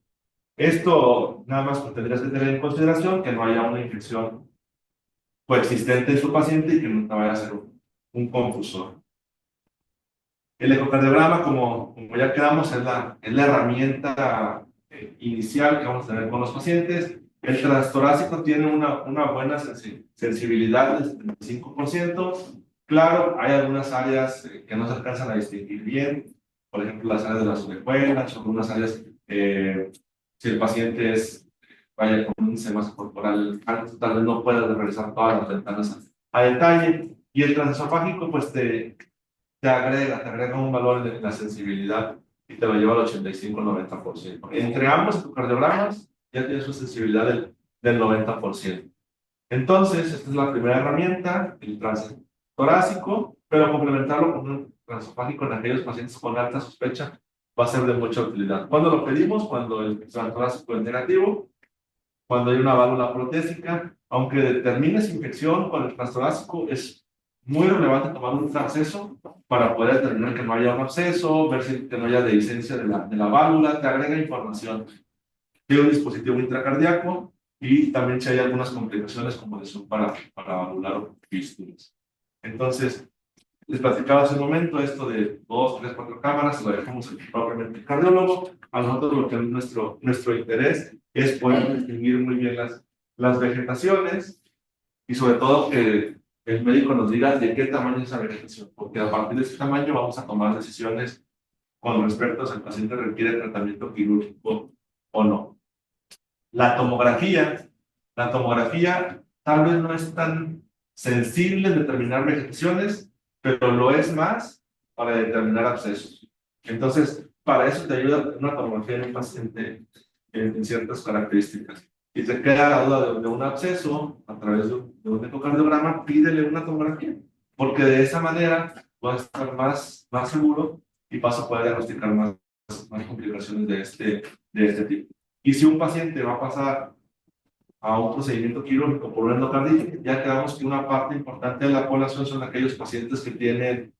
Esto nada más que tendrías que tener en consideración que no haya una infección coexistente en tu paciente y que no te vaya a ser un confusor. El ecocardiograma, como ya quedamos, es la herramienta inicial que vamos a tener con los pacientes. El transtorácico tiene una buena sensibilidad del 75%. Claro, hay algunas áreas que no se alcanzan a distinguir bien, por ejemplo, las áreas de las orejuelas, o algunas áreas, si el paciente vaya con un índice de masa corporal alto, tal vez no pueda realizar todas las ventanas a detalle. Y el transesofágico, pues te agrega un valor en la sensibilidad y te lo lleva al 85-90%. Entre ambos ecocardiogramas ya tienes una sensibilidad del 90%. Entonces, esta es la primera herramienta, el transtorácico, pero complementarlo con un transesofágico en aquellos pacientes con alta sospecha va a ser de mucha utilidad. ¿Cuándo lo pedimos? Cuando el transtorácico es negativo, cuando hay una válvula protésica, aunque determines infección con el transtorácico, es muy relevante tomar un acceso para poder determinar que no haya un absceso, ver si que no haya dehiscencia de la válvula, te agrega información de un dispositivo intracardíaco y también si hay algunas complicaciones como lesión valvular o fístulas. Entonces, les platicaba hace un momento esto de 2, 3, 4 cámaras, lo dejamos propiamente el cardiólogo. A nosotros lo que es nuestro interés es poder distinguir muy bien las vegetaciones y sobre todo que el médico nos diga de qué tamaño es esa vegetación, porque a partir de ese tamaño vamos a tomar decisiones con respecto a si el paciente requiere tratamiento quirúrgico o no. La tomografía, la tomografía tal vez no es tan sensible en determinar vegetaciones, pero lo es más para determinar abscesos. Entonces, para eso te ayuda una tomografía en un paciente en ciertas características. Si te queda la duda de un absceso a través de un ecocardiograma, pídele una tomografía, porque de esa manera vas a estar más seguro y vas a poder diagnosticar más complicaciones de este tipo. Y si un paciente va a pasar a un procedimiento quirúrgico por una endocarditis, ya quedamos que una parte importante de la población son aquellos pacientes que tienen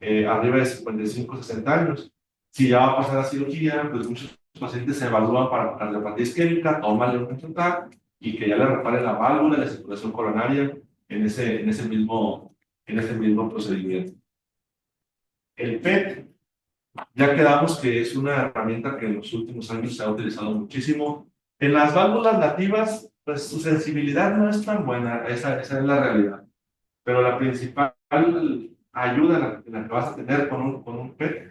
arriba de 55, 60 años. Si ya va a pasar a cirugía, pues muchos pacientes se evalúan para cardiopatía isquémica, toman un total y que ya le repare la válvula de la circulación coronaria en ese mismo procedimiento. El PET, ya quedamos que es una herramienta que en los últimos años se ha utilizado muchísimo. En las válvulas nativas, pues su sensibilidad no es tan buena, esa es la realidad. Pero la principal ayuda en la que vas a tener con un PET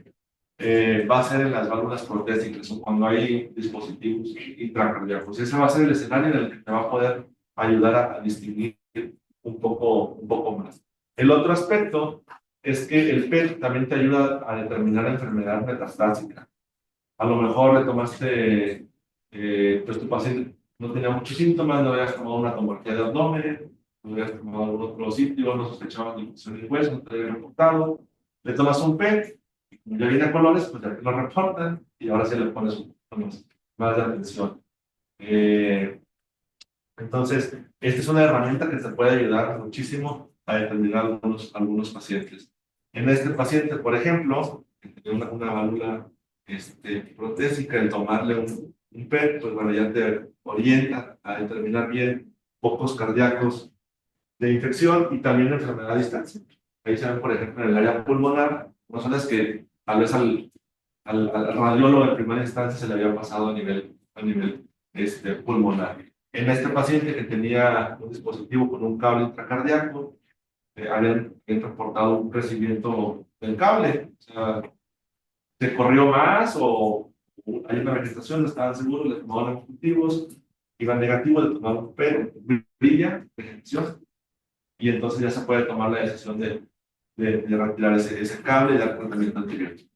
va a ser en las válvulas protésicas o cuando hay dispositivos intracardíacos. Ese va a ser el escenario en el que te va a poder ayudar a distinguir un poco más. El otro aspecto es que el PET también te ayuda a determinar enfermedad metastásica. A lo mejor le tomaste, pues tu paciente no tenía muchos síntomas, no habías tomado una tomografía de abdomen, no habías tomado algún otro sitio, no sospechabas de infección del hueso, no te había reportado. Le tomas un PET, y como ya viene a colores, pues ya te lo reportan y ahora sí le pones un poco más de atención. Entonces, esta es una herramienta que te puede ayudar muchísimo a determinar algunos pacientes. En este paciente, por ejemplo, que tiene una válvula protésica, el tomarle un PET, pues bueno, ya te orienta a determinar bien focos cardíacos de infección y también enfermedad a distancia. Ahí se ven, por ejemplo, en el área pulmonar, personas que tal vez al radiólogo de primera instancia se le había pasado a nivel pulmonar. En este paciente que tenía un dispositivo con un cable intracardíaco, habían reportado un crecimiento del cable. O sea, se corrió más o hay una vegetación, no estaban seguros, le tomaban los cultivos, iban negativos, le tomaron pero brilla, vegetación, y entonces ya se puede tomar la decisión de retirar ese cable y dar tratamiento antibiótico.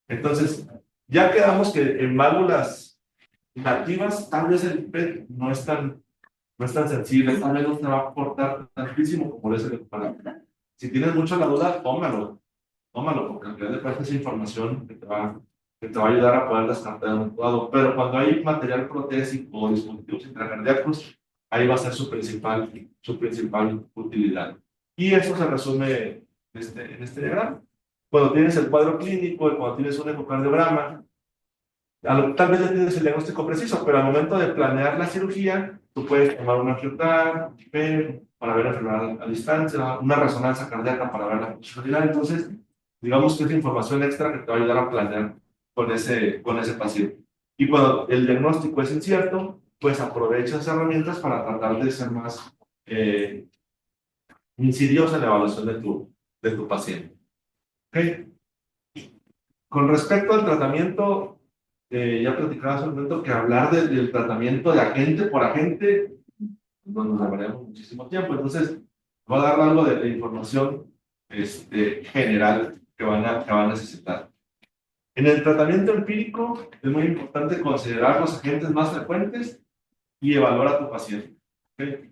Entonces, ya quedamos que en válvulas nativas, tal vez el PET no es tan sensible, tal vez no te va a aportar tantísimo como lo es el ecocardiograma. Si tienes mucho la duda, tómalo, porque al final de cuentas es información que te va a ayudar a poder descartar un cuadro. Pero cuando hay material protésico o dispositivos intracardíacos, ahí va a ser su principal utilidad. Y eso se resume en este diagrama. Cuando tienes el cuadro clínico y cuando tienes un ecocardiograma, tal vez ya tienes el diagnóstico preciso, pero al momento de planear la cirugía, tú puedes tomar una angioTAC, para ver la enfermedad a distancia, una resonancia cardíaca para ver la funcionalidad. Entonces, digamos que es información extra que te va a ayudar a planear con ese paciente. Y cuando el diagnóstico es incierto, pues aprovecha esas herramientas para tratar de ser más insidiosa en la evaluación de tu paciente. ¿Okay? Con respecto al tratamiento, ya platicaba hace un momento que hablar del tratamiento de agente por agente no nos llevaríamos muchísimo tiempo. Entonces, voy a dar algo de información general que van a necesitar. En el tratamiento empírico es muy importante considerar los agentes más frecuentes y evaluar a tu paciente. ¿Okay?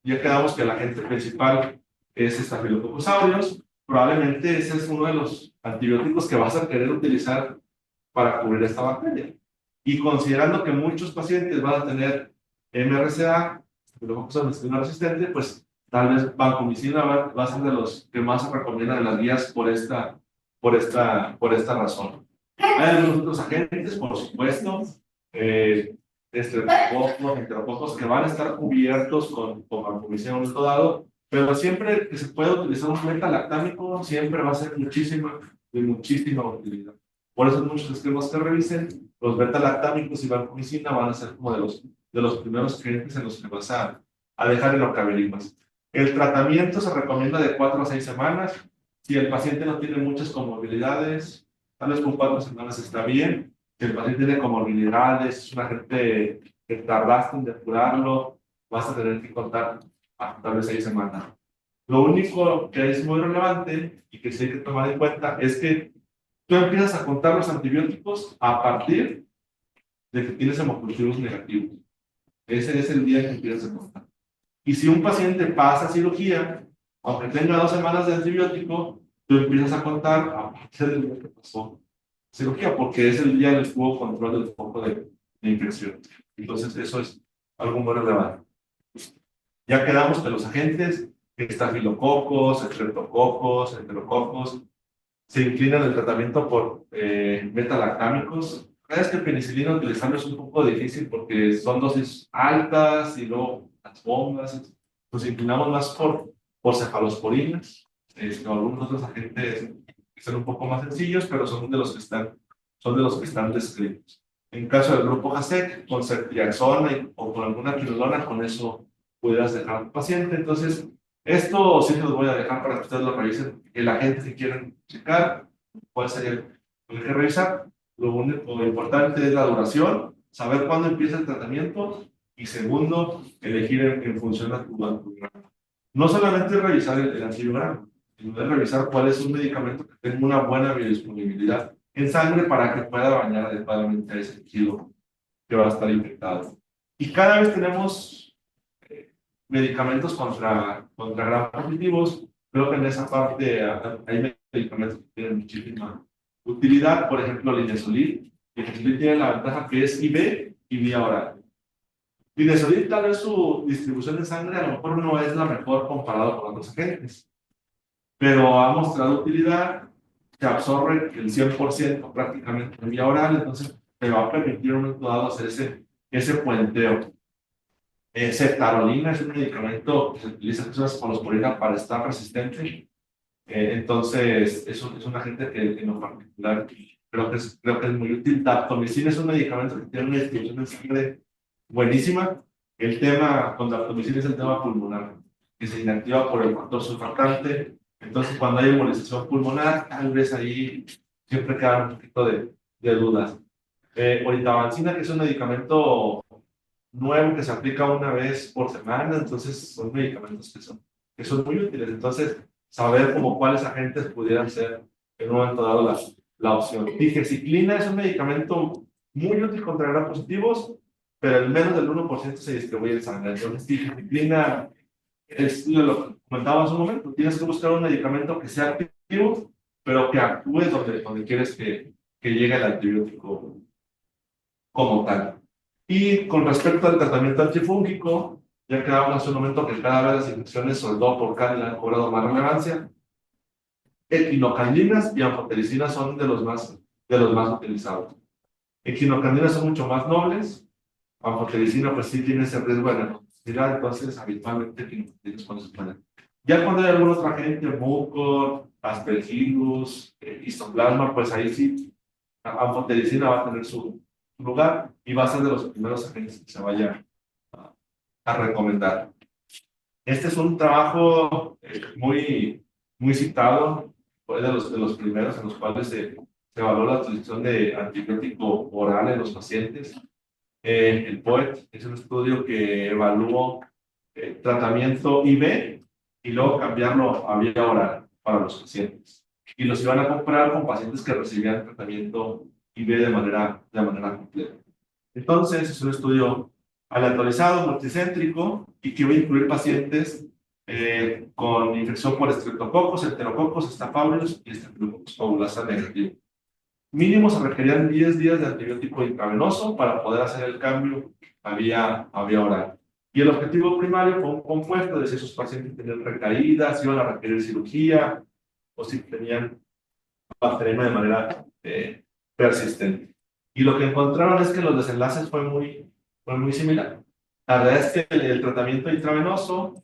Ya quedamos que el agente principal es Staphylococcus aureus. Probablemente ese es uno de los antibióticos que vas a querer utilizar para cubrir esta bacteria. Y considerando que muchos pacientes van a tener MRSA, Staphylococcus aureus resistente, pues tal vez vancomicina va a ser de los que más se recomiendan en las guías por esta razón. Hay algunos otros agentes, por supuesto, estreptococos, enterococos, que van a estar cubiertos con vancomicina en un momento dado, pero siempre que se pueda utilizar un beta-lactámico, siempre va a ser de muchísima utilidad. Por eso muchos esquemas que revisen, los beta-lactámicos y vancomicina van a ser como de los primeros agentes en los que vas a dejar en locabelimas. El tratamiento se recomienda de 4 a 6 semanas. Si el paciente no tiene muchas comorbilidades, tal vez con 4 semanas está bien. Si el paciente tiene comorbilidades, es un agente que tardaste en depurarlo, vas a tener que contar hasta tal vez 6 semanas. Lo único que es muy relevante y que sí hay que tomar en cuenta es que tú empiezas a contar los antibióticos a partir de que tienes hemocultivos negativos. Ese es el día que empiezas a contar. Y si un paciente pasa cirugía, aunque tenga 2 semanas de antibiótico, tú empiezas a contar a partir del día que pasó cirugía, porque es el día del hubo control del foco de infección. Entonces, eso es algo muy relevante. Ya quedamos que los agentes, estafilococos, estreptococos, enterococos, se inclinan el tratamiento por metalactámicos. La verdad es que penicilina utilizarlo es un poco difícil porque son dosis altas y luego las bombas. Nos inclinamos más por cefalosporinas, algunos otros agentes que son un poco más sencillos, pero son de los que están descritos. En caso del grupo JASEC, con ceftriaxona o con alguna quinolona, con eso pudieras dejar al paciente. Entonces, esto sí se los voy a dejar para que ustedes lo revisen. El agente que quieren checar, cuál sería el que revisar. Lo único importante es la duración, saber cuándo empieza el tratamiento y segundo, elegir en función a tu antibiograma. No solamente revisar el antibiograma, sino de revisar cuál es un medicamento que tenga una buena biodisponibilidad en sangre para que pueda bañar adecuadamente a ese tejido que va a estar infectado. Y cada vez tenemos medicamentos contra gram positivos. Creo que en esa parte hay medicamentos que tienen muchísima utilidad. Por ejemplo, Linezolid. Linezolid tiene la ventaja que es IV y vía oral. Linezolid, tal vez su distribución de sangre a lo mejor no es la mejor comparado con otros agentes, pero ha mostrado utilidad, se absorbe el 100% prácticamente en vía oral, entonces te va a permitir en un momento dado hacer ese puenteo. Ceftarolina es un medicamento que se utiliza en la cefalosporina para estar resistente. Entonces, es un agente que en lo particular creo que es muy útil. Daptomicina es un medicamento que tiene una distribución en sangre buenísima. El tema con daptomicina es el tema pulmonar, que se inactiva por el factor surfactante. Entonces, cuando hay embolización pulmonar, tal vez ahí siempre queda un poquito de dudas. Oritabancina, que es un medicamento nuevo que se aplica una vez por semana, entonces son medicamentos que son muy útiles. Entonces, saber como cuáles agentes pudieran ser en un momento dado la opción. Tigecyclina es un medicamento muy útil contra gram positivos, pero el menos del 1% se distribuye en sangre. Entonces, tigecyclina es lo que comentaba hace un momento. Tienes que buscar un medicamento que sea activo, pero que actúe donde quieres que llegue el antibiótico como tal. Y con respecto al tratamiento antifúngico, ya quedamos hace un momento que cada vez las infecciones, sobre todo por cándida, han cobrado más relevancia. Equinocandinas y anfotericinas son de los más utilizados. Equinocandinas son mucho más nobles. Anfotericina, pues sí tiene ese riesgo de neurotoxicidad, entonces habitualmente equinocandinas cuando se pueden. Ya cuando hay algún otro agente, mucor, aspergillus, histoplasma, pues ahí sí, anfotericina va a tener lugar y va a ser de los primeros agentes que se vaya a recomendar. Este es un trabajo muy citado, fue de los primeros en los cuales se evaluó la utilización de antibiótico oral en los pacientes. El POET es un estudio que evaluó tratamiento IV y luego cambiarlo a vía oral para los pacientes. Y los iban a comparar con pacientes que recibían tratamiento IV de manera completa. Entonces, es un estudio aleatorizado, multicéntrico, y que va a incluir pacientes con infección por estreptococos, enterococos, estaphylococcus y estafilococcus coagulasa negativo. Mínimo se requerían 10 días de antibiótico intravenoso para poder hacer el cambio a vía oral. Y el objetivo primario fue un compuesto de si esos pacientes tenían recaídas, si iban a requerir cirugía o si tenían bacteriemia de manera persistente. Y lo que encontraron es que los desenlaces fue muy similar. La verdad es que el tratamiento intravenoso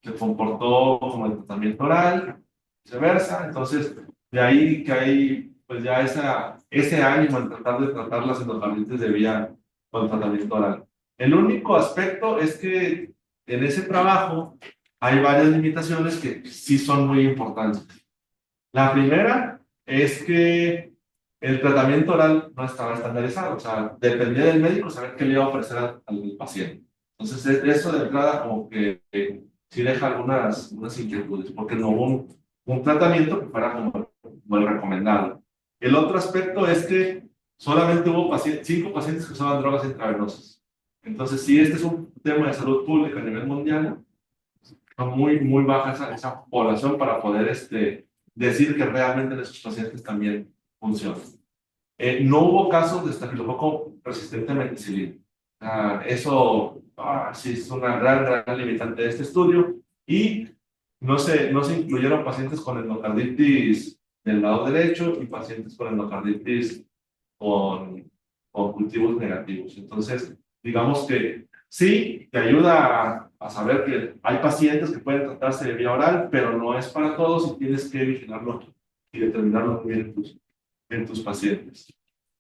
se comportó como el tratamiento oral, viceversa. Entonces, de ahí que hay pues ya ese ánimo en tratar de tratar las endocarditis de vía con tratamiento oral. El único aspecto es que en ese trabajo hay varias limitaciones que sí son muy importantes. La primera es que el tratamiento oral no estaba estandarizado, o sea, dependía del médico saber qué le iba a ofrecer al paciente. Entonces, eso de entrada como que sí deja algunas inquietudes, porque no hubo un tratamiento que fuera como el recomendado. El otro aspecto es que solamente hubo 5 pacientes que usaban drogas intravenosas. Entonces, si este es un tema de salud pública a nivel mundial, son muy baja esa población para poder decir que realmente en esos pacientes también funciona. No hubo casos de estafilococo resistente a methicilina. Eso sí es una gran limitante de este estudio. Y no se incluyeron pacientes con endocarditis del lado derecho y pacientes con endocarditis con cultivos negativos. Entonces, digamos que sí, te ayuda a saber que hay pacientes que pueden tratarse de vía oral, pero no es para todos y tienes que vigilarlo y determinarlo muy bien en tus pacientes.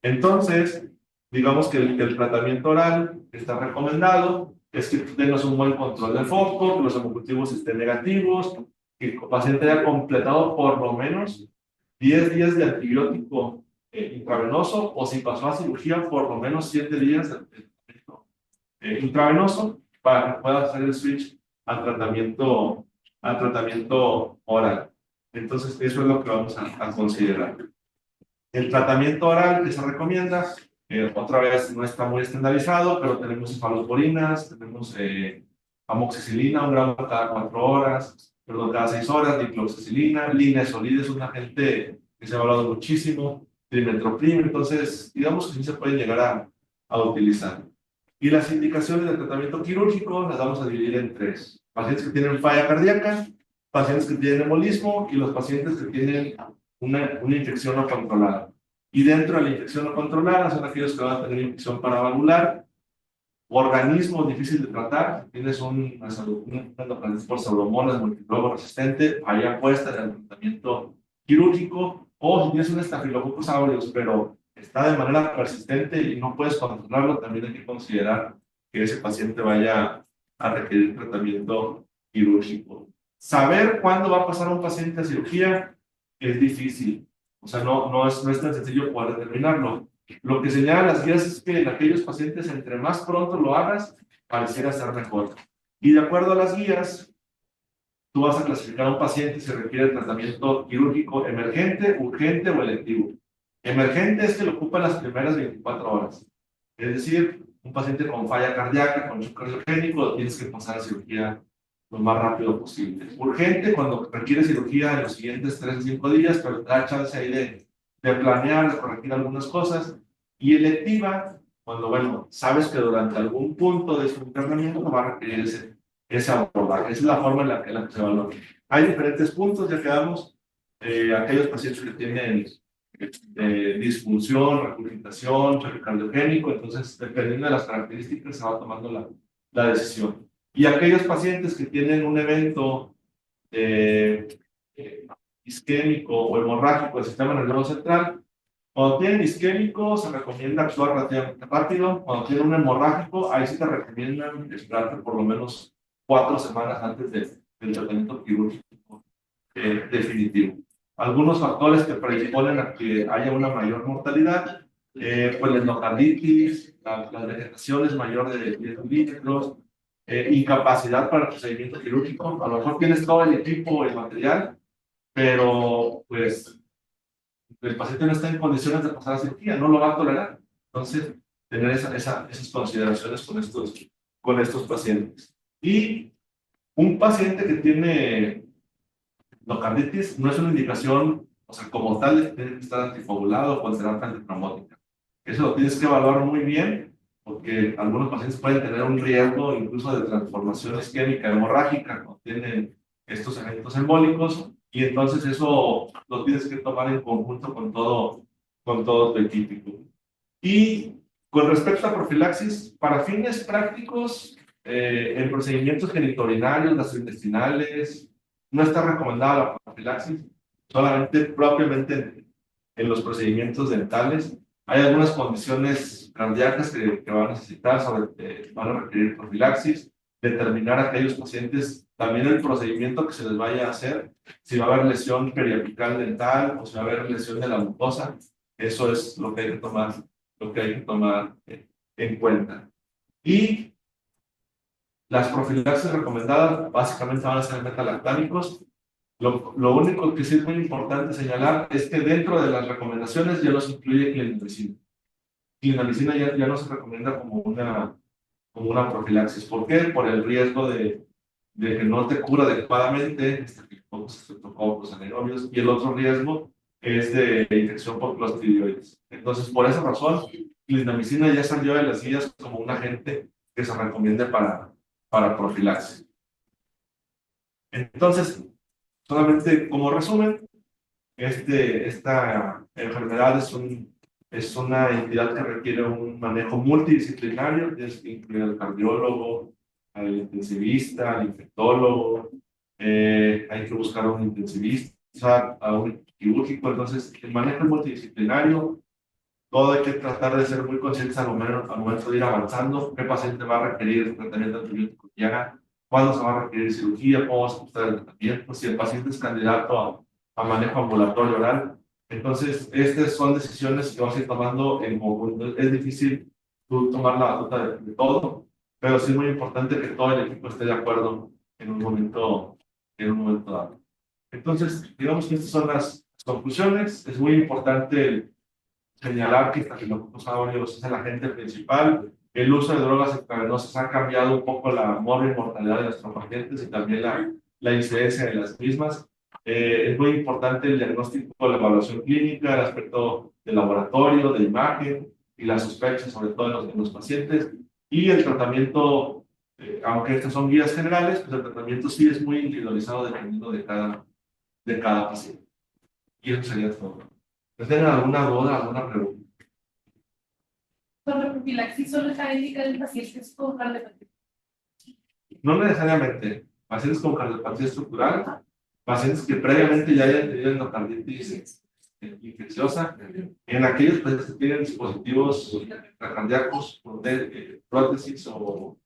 Entonces, digamos que el tratamiento oral está recomendado, es que tengas un buen control del foco, que los hemocultivos estén negativos, que el paciente haya completado por lo menos 10 días de antibiótico intravenoso, o si pasó a cirugía, por lo menos 7 días de tratamiento intravenoso para que pueda hacer el switch al tratamiento oral. Entonces, eso es lo que vamos a considerar. El tratamiento oral que se recomienda, otra vez no está muy estandarizado, pero tenemos cefalosporinas, tenemos amoxicilina, 1 gramo cada 4 horas, perdón, cada 6 horas, dicloxacilina, linezolid es un agente que se ha hablado muchísimo, trimetoprim, entonces digamos que sí se puede llegar a utilizar. Y las indicaciones de tratamiento quirúrgico las vamos a dividir en 3. Pacientes que tienen falla cardíaca, pacientes que tienen embolismo y los pacientes que tienen una infección no controlada. Y dentro de la infección no controlada son aquellos que van a tener infección paravalvular, organismo difícil de tratar, tienes una endocarditis por pseudomonas multiplomo resistente, ahí apuesta en el tratamiento quirúrgico, o si tienes un estafilococcus aureus, pero está de manera persistente y no puedes controlarlo, también hay que considerar que ese paciente vaya a requerir tratamiento quirúrgico. Saber cuándo va a pasar un paciente a cirugía es difícil, o sea, no es tan sencillo poder determinarlo. Lo que señalan las guías es que en aquellos pacientes, entre más pronto lo hagas, pareciera ser mejor. Y de acuerdo a las guías, tú vas a clasificar a un paciente si requiere tratamiento quirúrgico emergente, urgente o electivo. Emergente es que lo ocupa en las primeras 24 horas. Es decir, un paciente con falla cardíaca, con shock cardiogénico, tienes que pasar a cirugía lo más rápido posible. Urgente, cuando requiere cirugía en los siguientes 3 a 5 días, pero te da chance ahí de planear, de corregir algunas cosas. Y electiva, cuando, bueno, sabes que durante algún punto de su internamiento no va a requerir ese abordaje. Esa es la forma en la que se evalúa. Hay diferentes puntos, ya quedamos. Aquellos pacientes que tienen disfunción, regurgitación, choque cardiogénico, entonces, dependiendo de las características, se va tomando la decisión. Y aquellos pacientes que tienen un evento isquémico o hemorrágico del sistema nervioso central, Cuando tienen isquémico, se recomienda actuar relativamente rápido. Cuando tienen un hemorrágico, ahí sí te recomiendan esperarte por lo menos 4 semanas antes del tratamiento quirúrgico definitivo. Algunos factores que predisponen a que haya una mayor mortalidad, pues la endocarditis, la vegetación es mayor de 10 milímetros, incapacidad para el procedimiento quirúrgico. A lo mejor tienes todo el equipo, el material, pero pues el paciente no está en condiciones de pasar a cirugía, no lo va a tolerar. Entonces, tener esas consideraciones con estos pacientes. Y un paciente que tiene endocarditis no es una indicación, o sea, como tal, de que tiene que estar anticoagulado o con terapia antitraumática. Eso lo tienes que evaluar muy bien, porque algunos pacientes pueden tener un riesgo incluso de transformación isquémica hemorrágica cuando tienen estos eventos embólicos, y entonces eso lo tienes que tomar en conjunto con todo tu equipo. Y con respecto a profilaxis, para fines prácticos, en procedimientos genitourinarios, gastrointestinales, no está recomendada la profilaxis, solamente propiamente en los procedimientos dentales. Hay algunas condiciones cardíacas que van a necesitar, van a requerir profilaxis, determinar a aquellos pacientes también el procedimiento que se les vaya a hacer, si va a haber lesión periapical dental o si va a haber lesión de la mucosa. Eso es lo que hay que tomar en cuenta. Y las profilaxis recomendadas básicamente van a ser metalactámicos. Lo único que sí es muy importante señalar es que dentro de las recomendaciones ya no se incluye clindamicina. Clindamicina ya no se recomienda como una profilaxis. ¿Por qué? Por el riesgo de que no te cura adecuadamente estreptococos anaerobios, y el otro riesgo es de infección por clostridioides. Entonces, por esa razón, clindamicina ya salió de las guías como un agente que se recomienda para profilaxis. Entonces, solamente como resumen, esta enfermedad es una entidad que requiere un manejo multidisciplinario, tienes que incluir al cardiólogo, al intensivista, al infectólogo, hay que buscar a un intensivista, a un quirúrgico. Entonces el manejo es multidisciplinario, todo hay que tratar de ser muy conscientes al momento de ir avanzando, qué paciente va a requerir tratamiento antibiótico ya, cuándo se va a requerir cirugía, cómo va a ajustar el tratamiento, si el paciente es candidato a manejo ambulatorio oral. Entonces, estas son decisiones que vas a ir tomando en conjunto. Es difícil tú tomar la batuta de todo, pero sí es muy importante que todo el equipo esté de acuerdo en un momento dado. Entonces, digamos que estas son las conclusiones. Es muy importante señalar que Staphylococcus aureus es el agente principal. El uso de drogas intravenosas ha cambiado un poco la mortalidad de nuestros pacientes y también la incidencia de las mismas. Es muy importante el diagnóstico, la evaluación clínica, el aspecto de laboratorio, de imagen y la sospecha, sobre todo en los pacientes. Y el tratamiento, aunque estas son guías generales, pues el tratamiento sí es muy individualizado dependiendo de cada paciente. Y eso sería todo. ¿Tienen alguna duda, alguna pregunta? Con la profilaxis solo está indicada en pacientes con cardiopatía. No necesariamente. Pacientes con cardiopatía estructural, pacientes que previamente ya hayan tenido endocarditis infecciosa, en aquellos pacientes que tienen dispositivos cardíacos, prótesis o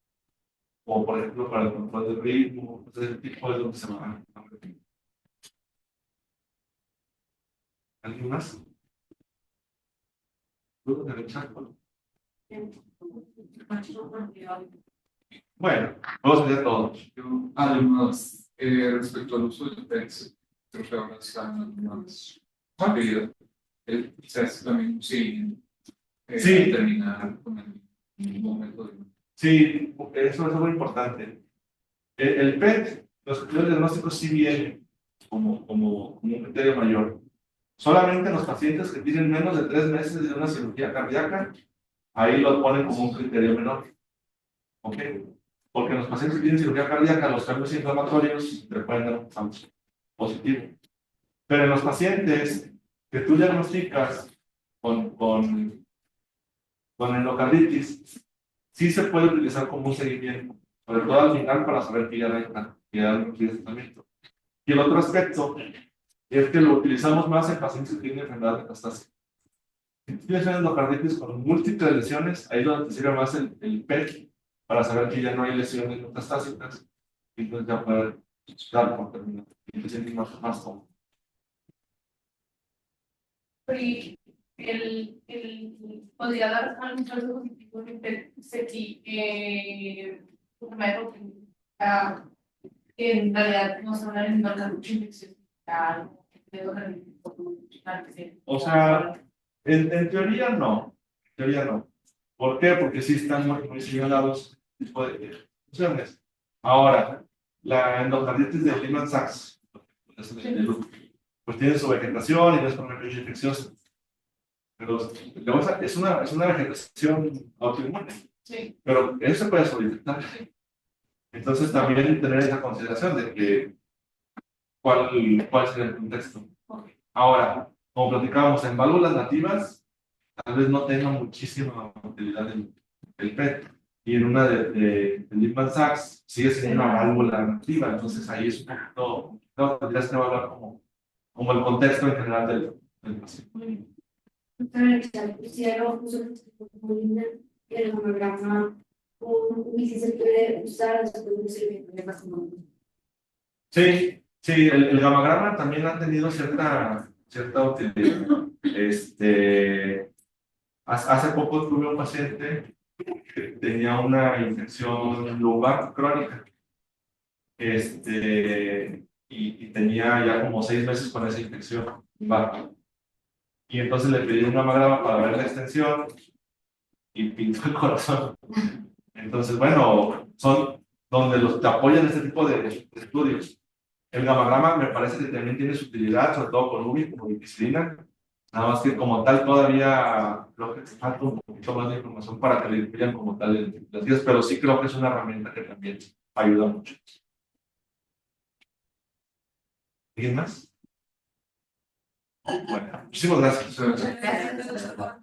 por ejemplo para el control del ritmo, ese tipo de donde se va. ¿Alguien más? ¿Dudas del chat? Bueno, vamos a hacer todo. Además, respecto al uso del PEX, creo que ahora están más rápido. Se hace también un seguimiento. Sí. Terminar con el mismo método. Sí, eso es muy importante. El PET, los criterios diagnósticos sí vienen como un criterio mayor. Solamente los pacientes que tienen menos de 3 meses de una cirugía cardíaca, ahí lo ponen como un criterio menor. ¿Ok? Porque en los pacientes que tienen cirugía cardíaca, los cambios inflamatorios te pueden dar un falso positivo. Pero en los pacientes que tú diagnosticas con endocarditis, sí se puede utilizar como un seguimiento, sobre todo al final para saber que ya no requiere tratamiento. Y el otro aspecto es que lo utilizamos más en pacientes que tienen enfermedad metastásica. Si tienes una endocarditis con múltiples lesiones, ahí es donde te sirve más el PET para saber que ya no hay lesiones metastásicas y entonces ya poder dar por terminado y te sientes más cómodo. Y podría dar algún caso positivo de CETI, que en realidad no se van a embarcar mucha infección. O sea, en teoría no. En teoría no. ¿Por qué? Porque sí están muy señalados tipo de funciones. Ahora, la endocarditis de Lehmann-Sachs, pues tiene su vegetación y no es por una infecciosa. Pero es una vegetación autoinmune. Sí. Pero eso se puede solicitar. Entonces también tener esa consideración de que cuál es el contexto. Okay. Ahora, como platicábamos, en válvulas nativas, tal vez no tenga muchísima utilidad el PET. Y en una de Lehmann-Sachs sigue siendo una válvula nativa, entonces ahí es un poquito, no, tendrías que evaluar como el contexto en general del paciente. El homograma, y si se puede usar después de Sí, sí, el gamagrama también ha tenido cierta utilidad. Hace poco tuve un paciente que tenía una infección lumbar crónica. Y tenía ya como 6 meses con esa infección lumbar. Y entonces le pedí un gamagrama para ver la extensión y pintó el corazón. Entonces, bueno, son donde te apoyan este tipo de estudios. El gamagrama me parece que también tiene su utilidad, sobre todo con UBI, como viticilina. Nada más que como tal todavía creo que falta un poquito más de información para que le incluyan como tal en las guías, pero sí creo que es una herramienta que también ayuda mucho. ¿Alguien más? Bueno, muchísimas gracias. Entonces, Gracias.